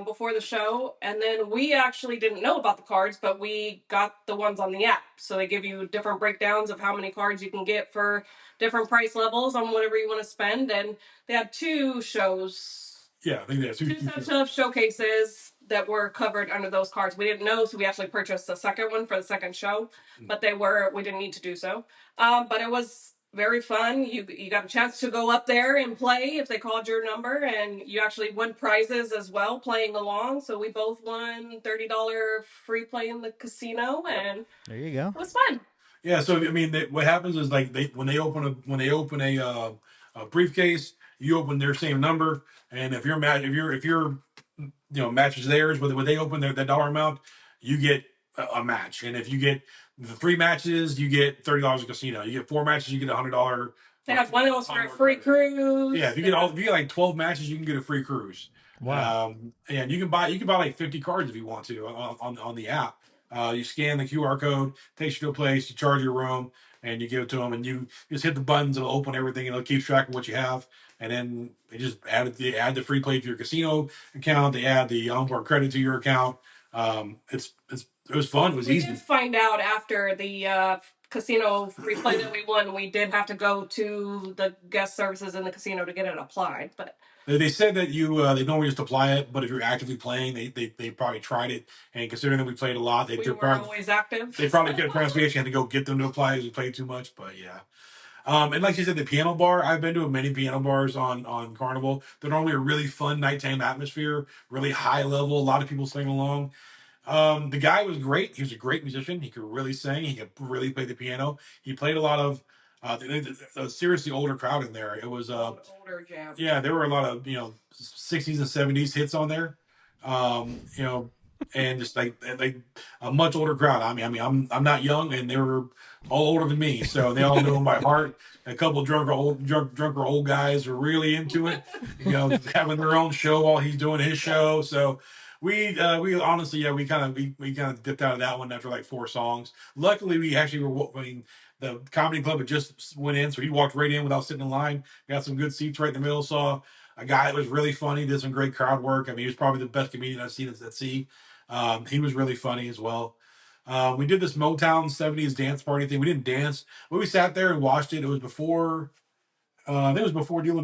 before the show, and then we actually didn't know about the cards, but we got the ones on the app. So they give you different breakdowns of how many cards you can get for different price levels on whatever you want to spend, and they had two shows. Yeah, I think that's Two sets of showcases that were covered under those cards. We didn't know, so we actually purchased the second one for the second show, but we didn't need to do so. But it was very fun. You got a chance to go up there and play if they called your number, and you actually won prizes as well playing along. So we both won $30 free play in the casino, and There you go. it was fun. Yeah, so I mean, what happens is like when they open a briefcase, you open their same number, and if your matches theirs, when they open that dollar amount, you get a match, and if you get the 3 matches, you get $30 a casino. You get 4 matches, you get $100. They had one that was for a free cruise. Yeah, if you get like 12 matches, you can get a free cruise. Wow. And you can buy like 50 cards if you want to on the app. You scan the QR code, takes you to a place, you charge your room, and you give it to them, and you just hit the buttons, it'll open everything, and it'll keep track of what you have. And then they just add the free play to your casino account. They add the onboard credit to your account. It was fun. It was easy. We did find out after the casino free play that we won, we did have to go to the guest services in the casino to get it applied. But They said that they normally just apply it, but if you're actively playing, they probably tried it. And considering that we played a lot, we were always active. They probably get a pronunciation, had to go get them to apply because we played too much. But yeah. And like you said, the piano bar, I've been to many piano bars on Carnival. They're normally a really fun nighttime atmosphere, really high level. A lot of people sing along. The guy was great. He was a great musician. He could really sing. He could really play the piano. He played a lot of a seriously older crowd in there. It was older jam. yeah, there were a lot of 60s and 70s hits on there. And just like a much older crowd. I mean, I'm not young, and they were all older than me, so they all knew them by heart. A couple of drunker old guys were really into it, having their own show while he's doing his show. So we honestly, yeah, we kind of dipped out of that one after like 4 songs. Luckily, we actually were. I mean, the comedy club had just went in, so he walked right in without sitting in line. Got some good seats right in the middle. Saw a guy that was really funny, did some great crowd work. I mean, he was probably the best comedian I've seen at sea. He was really funny as well. We did this Motown 70s dance party thing. We didn't dance, but we sat there and watched it. It was before. I think it was before Deal or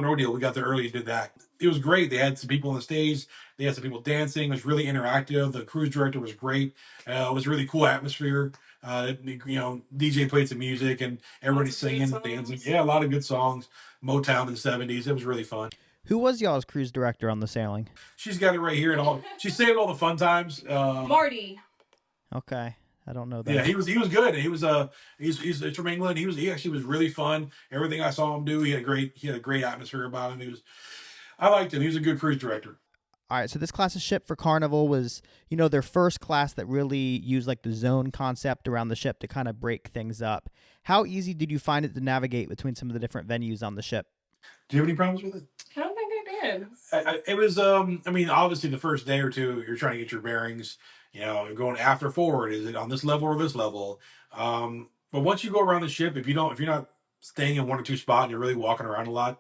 No Deal. We got there early and did that. It was great. They had some people on the stage. They had some people dancing. It was really interactive. The cruise director was great. It was a really cool atmosphere. DJ played some music and everybody's singing and dancing. Yeah, a lot of good songs. Motown in the 70s. It was really fun. Who was y'all's cruise director on the sailing? She's got it right here, and all she saved all the fun times. Marty. Okay, I don't know that. Yeah, he was good. He's from England. He actually was really fun. Everything I saw him do, he had a great atmosphere about him. I liked him. He was a good cruise director. All right, so this class of ship for Carnival was, their first class that really used like the zone concept around the ship to kind of break things up. How easy did you find it to navigate between some of the different venues on the ship? Do you have any problems with it? I don't think I good. It was I mean, obviously the first day or two you're trying to get your bearings, you're going after forward, is it on this level or this level? But once you go around the ship, if you're not staying in one or two spots and you're really walking around a lot,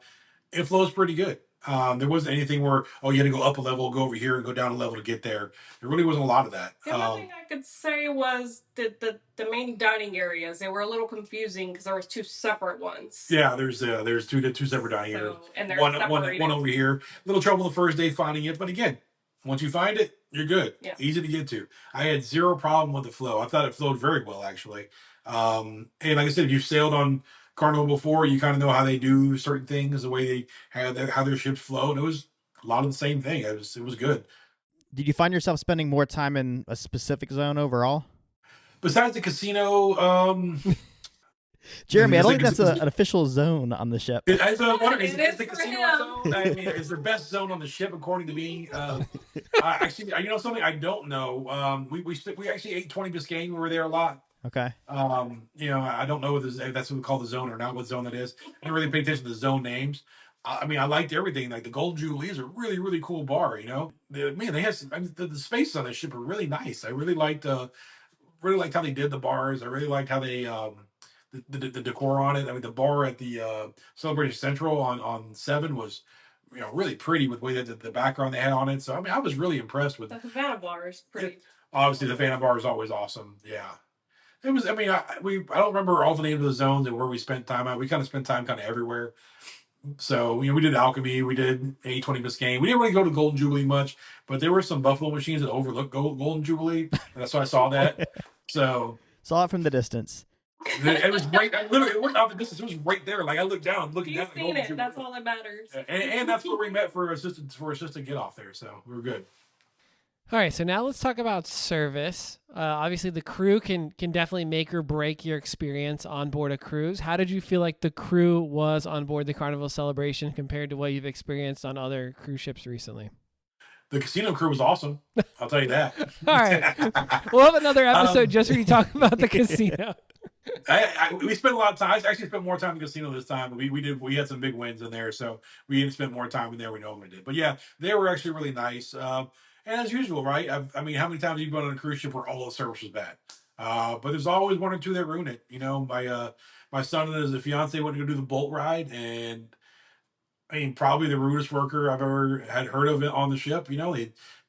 it flows pretty good. There wasn't anything where, oh, you had to go up a level, go over here, and go down a level to get there. There really wasn't a lot of that. The only thing I could say was the main dining areas. They were a little confusing because there was two separate ones. Yeah, there's two separate dining areas. And they're one over here. Little trouble the first day finding it, but again, once you find it, you're good. Yeah. Easy to get to. I had zero problem with the flow. I thought it flowed very well actually. And like I said, if you've sailed on Carnival before, you kind of know how they do certain things, the way they how their ships flow, and it was a lot of the same thing. It was good. Did you find yourself spending more time in a specific zone overall? Besides the casino, Jeremy, I don't think that's an official zone on the ship. Is the casino zone? I mean, is their best zone on the ship, according to me. Actually, something I don't know. We actually ate 20 Biscayne. We were there a lot. Okay. I don't know if that's what we call the zone or not. What zone that is? I didn't really pay attention to the zone names. I mean, I liked everything. Like the Gold Jubilee is a really, really cool bar. They have the spaces on the ship are really nice. I really liked how they did the bars. I really liked how they the decor on it. I mean, the bar at the Celebration Central on 7 was, really pretty with the way that the background they had on it. So I mean, I was really impressed with the Havana bar is pretty. Obviously, the Havana bar is always awesome. Yeah, it was. I mean, I don't remember all the names of the zones and where we spent time at. We kind of spent time kind of everywhere. So we did Alchemy, we did A20 Biscayne. We didn't really go to Golden Jubilee much, but there were some Buffalo machines that overlooked Golden Jubilee, and that's why I saw that. So saw it from the distance. It was right. I literally looked out the distance. It was right there. Like I looked down, looking down. You've seen it. That's all that matters. And that's where we met for assistant get off there. So we were good. All right, so now let's talk about service. Obviously, the crew can definitely make or break your experience on board a cruise. How did you feel like the crew was on board the Carnival Celebration compared to what you've experienced on other cruise ships recently? The casino crew was awesome. I'll tell you that. All right, we'll have another episode just where you talk about the casino. We spent a lot of time. I actually spent more time in the casino this time. We had some big wins in there, so we had to spend more time in there than we normally did. But yeah, they were actually really nice. And as usual, right? I mean, how many times have you been on a cruise ship where all the service was bad? But there's always one or two that ruin it. My son and his fiance went to go do the boat ride, and I mean, probably the rudest worker I've ever had heard of it on the ship.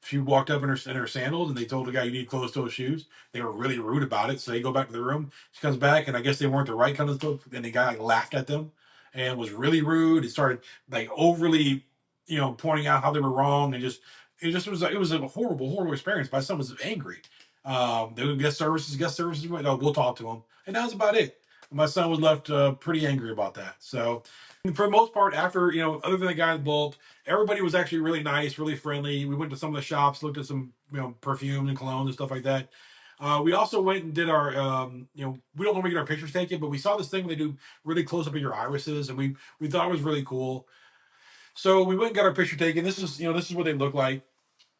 She walked up in her sandals, and they told the guy, "You need closed-toe shoes." They were really rude about it, so they go back to the room. She comes back, and I guess they weren't the right kind of toe, and the guy laughed at them and was really rude. He started like overly, pointing out how they were wrong, and it was a horrible experience. My son was angry. They would guest services. No, we'll talk to him, and that was about it. My son was left pretty angry about that. So, for the most part, after other than the guy in the boat, everybody was actually really nice, really friendly. We went to some of the shops, looked at some perfume and cologne and stuff like that. We also went and did our we don't normally get our pictures taken, but we saw this thing where they do really close up of your irises, and we thought it was really cool. So we went and got our picture taken. This is what they look like.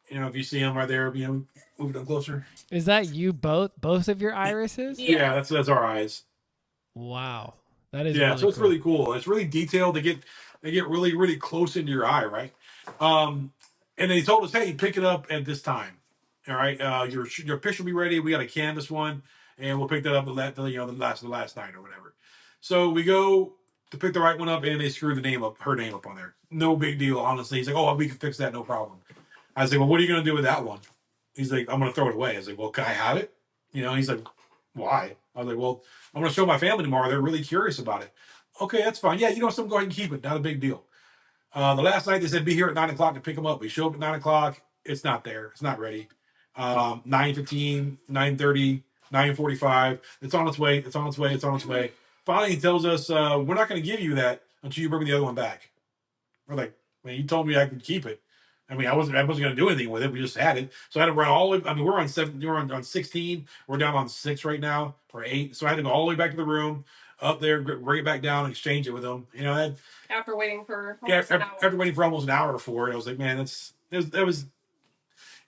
If you see them right there, move them closer. Is that you both of your irises? Yeah, that's our eyes. Wow, that is really so it's cool. really cool. It's really detailed. They get really really close into your eye, right? And they told us, hey, pick it up at this time. All right, your picture will be ready. We got to canvas one, and we'll pick that up the last night or whatever. So we go to pick the right one up, and they screw her name up on there. No big deal, honestly. He's like, oh, we can fix that, no problem. I was like, well, what are you going to do with that one? He's like, I'm going to throw it away. I was like, well, can I have it? He's like, why? I was like, well, I'm going to show my family tomorrow. They're really curious about it. Okay, that's fine. Yeah, something, go ahead and keep it. Not a big deal. The last night they said be here at 9 o'clock to pick them up. We show up at 9 o'clock. It's not there. It's not ready. 9:15, 9:30, 9:45. It's on its way. Finally, he tells us, we're not going to give you that until you bring me the other one back. We're like, man, you told me I could keep it. I mean, I wasn't going to do anything with it. We just had it. So I had to run all the way. I mean, we're on 7. We're on 16. We're down on 6 right now, or 8. So I had to go all the way back to the room, up there, bring it back down, and exchange it with them. After waiting for after waiting for almost an hour for it, I was like, man, that was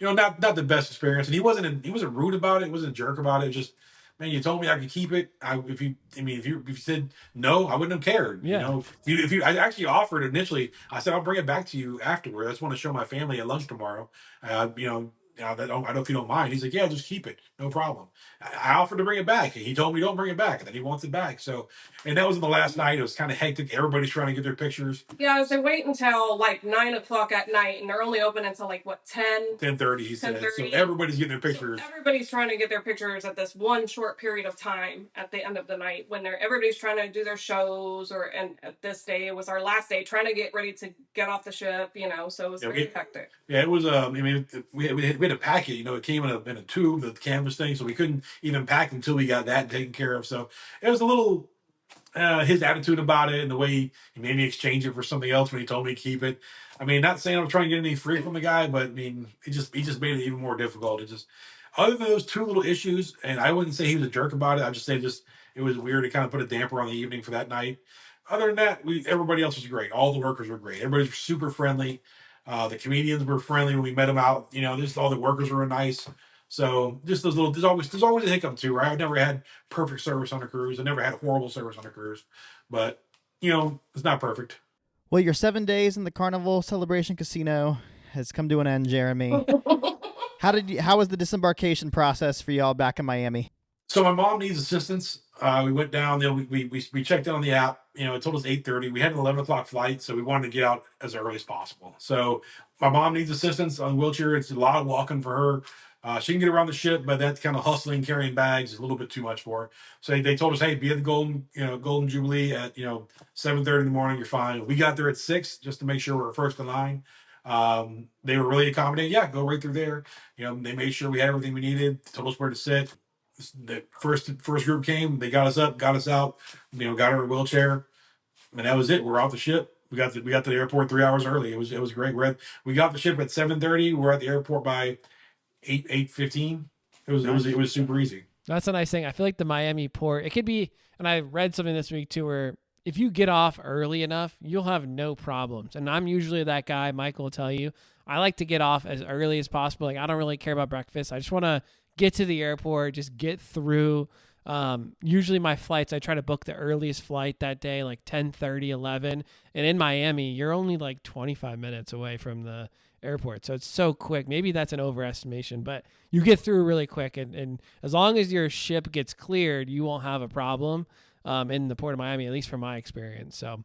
not the best experience. And he wasn't rude about it. He wasn't a jerk about it. man, you told me I could keep it. If you said no, I wouldn't have cared. You Yeah. know, I actually offered initially. I said I'll bring it back to you afterward. I just want to show my family at lunch tomorrow. You know. I don't know if you don't mind. He's like, yeah, just keep it, no problem. I offered to bring it back. He told me don't bring it back, and then he wants it back. So, and that was in the last night. It was kind of hectic. Everybody's trying to get their pictures. Yeah, they wait until like 9 o'clock at night, and they're only open until like what 10. 10:30, he said. 10:30. So everybody's getting their So pictures. everybody's trying to get their pictures at this one short period of time at the end of the night when everybody's trying to do their shows, and at this day it was our last day trying to get ready to get off the ship, so it was Yeah, very hectic. yeah, it was. We had to pack it. You know, it came in a tube, the canvas thing, so we couldn't even pack until we got that taken care of. So it was a little his attitude about it and the way he made me exchange it for something else when he told me to keep it. I mean, not saying I'm trying to get any free from the guy, but I mean, he just made it even more difficult. It just other than those two little issues, and I wouldn't say he was a jerk about it. I just say just it was weird to kind of put a damper on the evening for that night. Other than that, we everybody else was great. All the workers were great. Everybody's super friendly. The comedians were friendly when we met them out. You know, just all the workers were nice. So just those little there's always a hiccup too, right? I've never had perfect service on a cruise. I never had horrible service on a cruise, but it's not perfect. Well, your 7 days in the Carnival Celebration Casino has come to an end, Jeremy. How was the disembarkation process for y'all back in Miami? So my mom needs assistance. We went down. We checked in on the app. It told us 8:30. We had an 11 o'clock flight, so we wanted to get out as early as possible. So my mom needs assistance on the wheelchair. It's a lot of walking for her. She can get around the ship, but that kind of hustling, carrying bags is a little bit too much for her. So they told us, hey, be at the Golden Jubilee at 7:30 in the morning. You're fine. We got there at 6 just to make sure we're first in line. They were really accommodating. Yeah, go right through there. They made sure we had everything we needed. Told us where to sit. The first group came. They got us up, got us out. Got her in a wheelchair, and that was it. We're off the ship. We got to the airport 3 hours early. It was great. We got the ship at 7:30. We're at the airport by 8:15. It was super easy. That's a nice thing. I feel like the Miami port, it could be, and I read something this week too, where if you get off early enough, you'll have no problems. And I'm usually that guy. Michael will tell you, I like to get off as early as possible. Like, I don't really care about breakfast. I just want to get to the airport, just get through. Usually my flights, I try to book the earliest flight that day, like 10:30, 11. And in Miami, you're only like 25 minutes away from the airport. So it's so quick. Maybe that's an overestimation, but you get through really quick. And as long as your ship gets cleared, you won't have a problem in the port of Miami, at least from my experience. So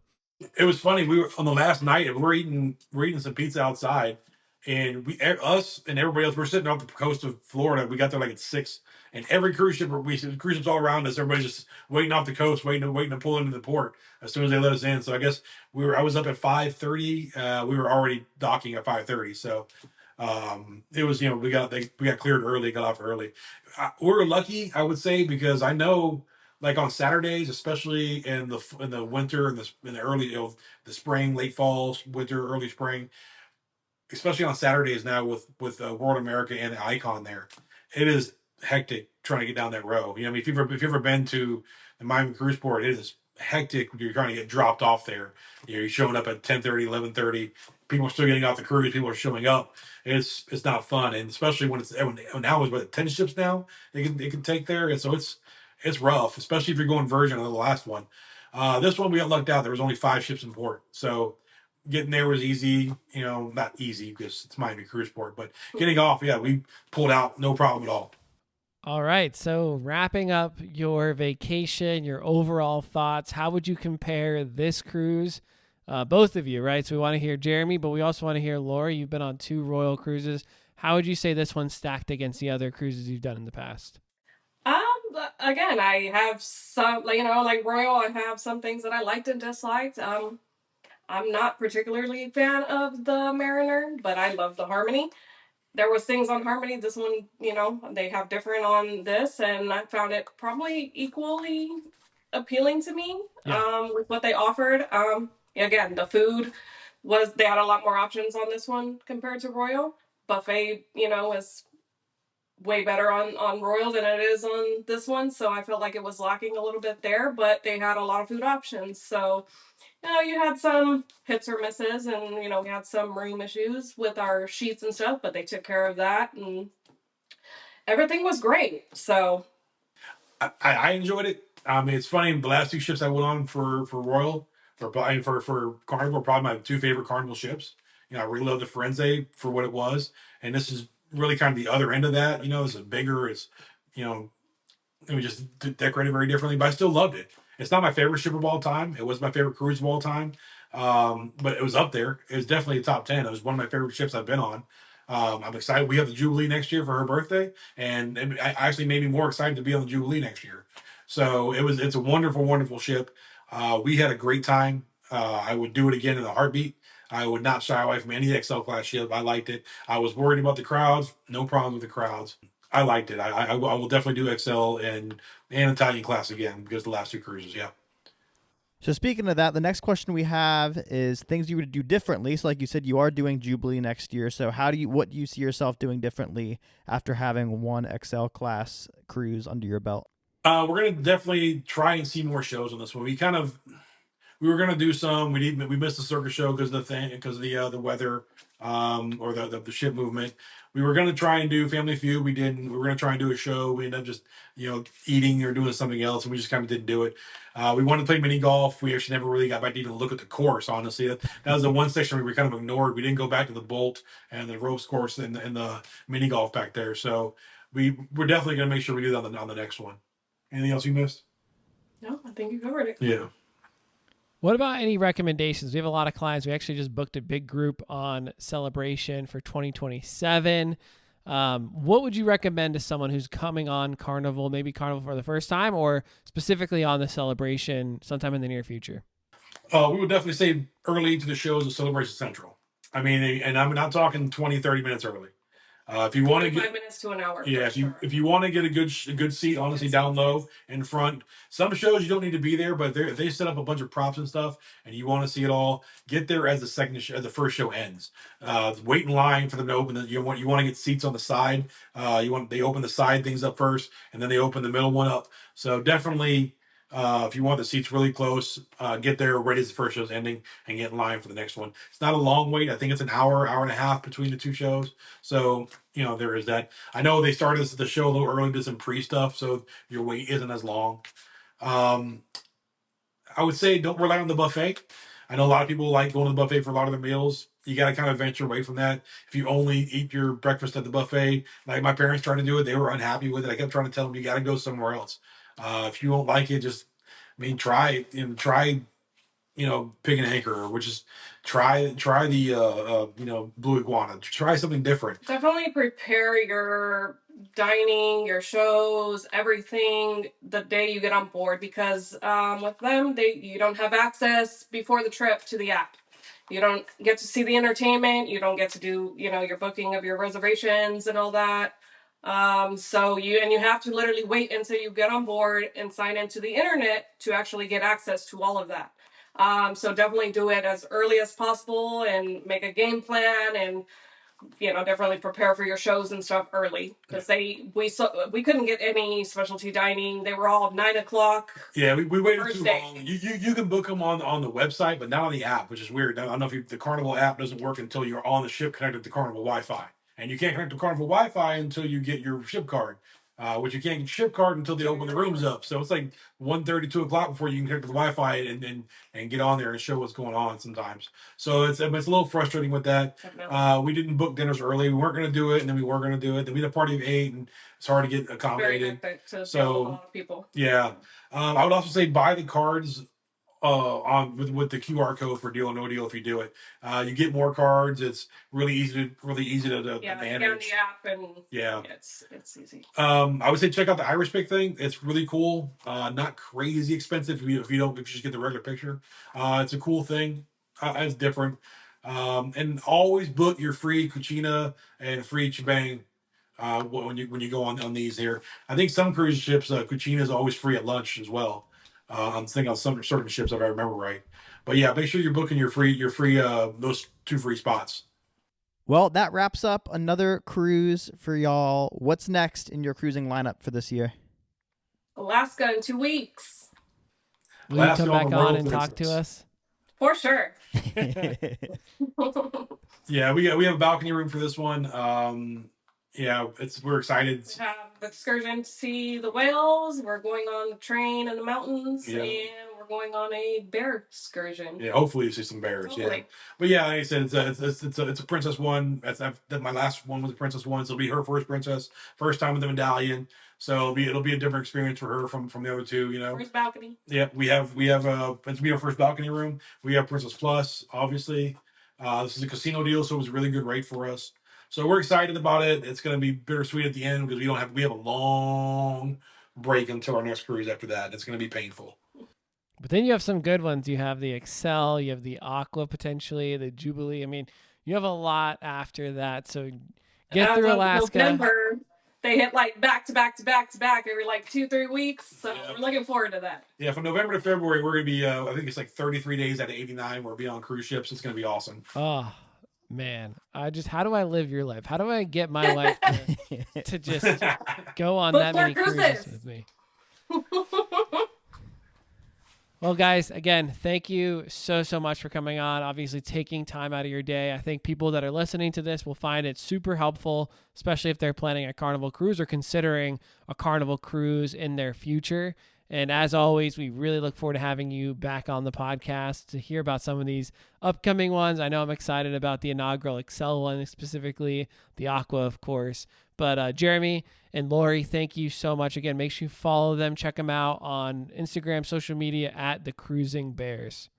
It was funny. We were on the last night, and we're eating some pizza outside, and us and everybody else, we're sitting off the coast of Florida. We got there like at 6, and every cruise ship, cruise ships all around us. Everybody's just waiting off the coast, waiting to pull into the port as soon as they let us in. So I guess I was up at 5:30. We were already docking at 5:30. So it was we got cleared early, got off early. We were lucky, I would say, because I know like on Saturdays, especially in the winter and in the early the spring, late fall, winter, early spring, especially on Saturdays now with World America and the Icon there, it is hectic trying to get down that row. I mean, if you've ever been to the Miami Cruise Port, it is hectic when you're trying to get dropped off there. You're showing up at 10:30, 11:30. People are still getting off the cruise. People are showing up. It's not fun, and especially when now is what 10 ships now they can take there, and so it's rough, especially if you're going Virgin on the last one. This one we got lucked out. There was only 5 ships in port, so getting there was easy. Not easy because it's Miami Cruise Port, but getting off, yeah, we pulled out no problem at all. all right. So wrapping up your vacation, your overall thoughts, how would you compare this cruise? Both of you, right? So we want to hear Jeremy, but we also want to hear Lory. You've been on 2 Royal cruises. How would you say this one stacked against the other cruises you've done in the past? Again, I have some, like Royal, I have some things that I liked and disliked. I'm not particularly a fan of the Mariner, but I love the Harmony. There was things on Harmony. This one, they have different on this, and I found it probably equally appealing to me. Yeah. With what they offered. Again, the food they had a lot more options on this one compared to Royal. Buffet, is way better on Royal than it is on this one, so I felt like it was lacking a little bit there, but they had a lot of food options. So you had some hits or misses, and we had some room issues with our sheets and stuff, but they took care of that, and everything was great. So I enjoyed it. It's funny. The last two ships I went on for Royal, for Carnival, are probably my two favorite Carnival ships. I really love the Firenze for what it was, and this is really kind of the other end of that. It's bigger. It's you know it was just decorated very differently, but I still loved it. It's not my favorite ship of all time. It was my favorite cruise of all time, but it was up there. It was definitely a top 10. It was one of my favorite ships I've been on. I'm excited. We have the Jubilee next year for her birthday, and it actually made me more excited to be on the Jubilee next year. So it's a wonderful, wonderful ship. We had a great time. I would do it again in a heartbeat. I would not shy away from any XL class ship. I liked it. I was worried about the crowds. No problem with the crowds. I liked it. I will definitely do XL and Italian class again because the last two cruises. Yeah. So speaking of that, the next question we have is things you would do differently. So like you said, you are doing Jubilee next year. So what do you see yourself doing differently after having one XL class cruise under your belt? We're gonna definitely try and see more shows on this one. We were gonna do some. We missed the circus show because of the weather, or the ship movement. We were gonna try and do Family Feud. We didn't. We were gonna try and do a show. We ended up just eating or doing something else, and we just kind of didn't do it. We wanted to play mini golf. We actually never really got back to even look at the course. Honestly, that was the one section we kind of ignored. We didn't go back to the bolt and the ropes course and the mini golf back there. So we're definitely gonna make sure we do that on the next one. Anything else you missed? No, I think you covered it. Yeah. What about any recommendations? We have a lot of clients. We actually just booked a big group on Celebration for 2027. What would you recommend to someone who's coming on Carnival, maybe Carnival for the first time, or specifically on the Celebration sometime in the near future? We would definitely say early to the shows of Celebration Central. I mean, and I'm not talking 20, 30 minutes early. If you want to 5 minutes to an hour. yeah, for if you sure. if you want to get a good seat, honestly, down low in front. Some shows you don't need to be there, but they set up a bunch of props and stuff, and you want to see it all. Get there as the first show ends. Wait in line for them to open. You want to get seats on the side. They open the side things up first, and then they open the middle one up. So definitely. If you want the seats really close, get there right as the first show's ending and get in line for the next one. It's not a long wait. I think it's an hour, hour and a half between the two shows. So, there is that. I know they started the show a little early, did some pre stuff, so your wait isn't as long. Um, I would say don't rely on the buffet. I know a lot of people like going to the buffet for a lot of their meals. You got to kind of venture away from that. If you only eat your breakfast at the buffet, like my parents tried to do it, they were unhappy with it. I kept trying to tell them you got to go somewhere else. If you don't like it, try pig and anchor, which is try the blue iguana. Try something different. Definitely prepare your dining, your shows, everything the day you get on board because with them, you don't have access before the trip to the app. You don't get to see the entertainment. You don't get to do your booking of your reservations and all that. So you have to literally wait until you get on board and sign into the internet to actually get access to all of that. So definitely do it as early as possible and make a game plan and definitely prepare for your shows and stuff early because we couldn't get any specialty dining. They were all 9 o'clock. Yeah, we waited too Thursday. long. You can book them on the website, but not on the app, which is weird. I don't know if the Carnival app doesn't work until you're on the ship connected to Carnival Wi-Fi, and you can't connect to Carnival Wi-Fi until you get your ship card. Which you can't get ship card until they open the rooms up. So it's like 1:30, 2 o'clock before you can connect to the Wi-Fi and get on there and show what's going on sometimes. So it's a little frustrating with that. Definitely. We didn't book dinners early. We weren't going to do it, and then we were going to do it. Then we had a party of 8, and it's hard to get Very accommodated. hectic to So, deal with a lot of people. Yeah. I would also say buy the cards on with the QR code for Deal or No Deal if you do it. You get more cards. It's really easy to Yeah, manage. get on the app and Yeah. it's easy. I would say check out the Irish pick thing. It's really cool. Not crazy expensive if you just get the regular picture. It's a cool thing. It's different. And always book your free cucina and free chibang when you go on these here. I think some cruise ships cucina is always free at lunch as well. I'm thinking on some certain ships if I remember right. But yeah, make sure you're booking your free those 2 free spots. Well, that wraps up another cruise for y'all. What's next in your cruising lineup for this year? Alaska in 2 weeks. Will you come back on and talk to us? For sure. Yeah, we have a balcony room for this one. Yeah, we're excited. We have the excursion to see the whales. We're going on the train in the mountains, Yeah. and we're going on a bear excursion. Yeah, hopefully you see some bears. Hopefully. Yeah, but yeah, like I said, it's a princess one. My last one was a princess one, so it'll be her first princess, first time with the medallion. So it'll be a different experience for her from the other two. First balcony. Yeah, we have it's be our first balcony room. We have Princess Plus, obviously. This is a casino deal, so it was a really good rate for us. So we're excited about it. It's going to be bittersweet at the end because we have a long break until our next cruise after that. It's going to be painful. But then you have some good ones. You have the Excel, you have the Aqua potentially, the Jubilee. I mean, you have a lot after that. So get through Alaska. November, they hit like back to back to back to back every like 2-3 weeks. So we're looking forward to that. Yeah, from November to February, we're going to be, I think it's like 33 days out of 89. We'll be on cruise ships. It's going to be awesome. Oh, man. How do I live your life? How do I get my wife to just go on that many cruises with me? Well, guys, again, thank you so much for coming on, obviously taking time out of your day. I think people that are listening to this will find it super helpful, especially if they're planning a Carnival cruise or considering a Carnival cruise in their future. And as always, we really look forward to having you back on the podcast to hear about some of these upcoming ones. I know I'm excited about the inaugural Excel one, specifically the Aqua, of course. But Jeremy and Lory, thank you so much. Again, make sure you follow them. Check them out on Instagram, social media at The Cruising Bears.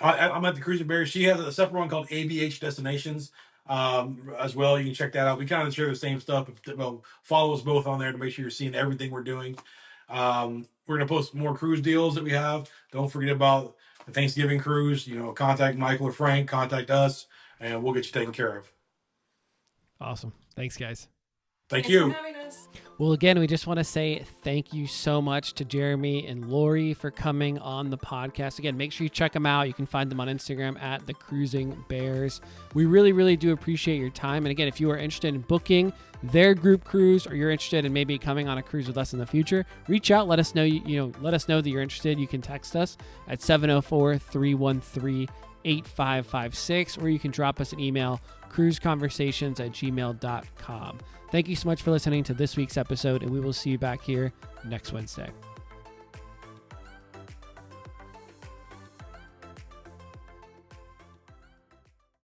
I'm at The Cruising Bears. She has a separate one called ABH Destinations as well. You can check that out. We kind of share the same stuff. Well, follow us both on there to make sure you're seeing everything we're doing. We're going to post more cruise deals that we have. Don't forget about the Thanksgiving cruise. Contact Michael or Frank, contact us, and we'll get you taken care of. Awesome. Thanks, guys. Thanks you. For having us. Well, again, we just want to say thank you so much to Jeremy and Lory for coming on the podcast. Again, make sure you check them out. You can find them on Instagram at The Cruising Bears. We really do appreciate your time. And again, if you are interested in booking their group cruise or you're interested in maybe coming on a cruise with us in the future, reach out. Let us know, let us know that you're interested. You can text us at 704-313-8556, or you can drop us an email, cruiseconversations@gmail.com. Thank you so much for listening to this week's episode, and we will see you back here next Wednesday.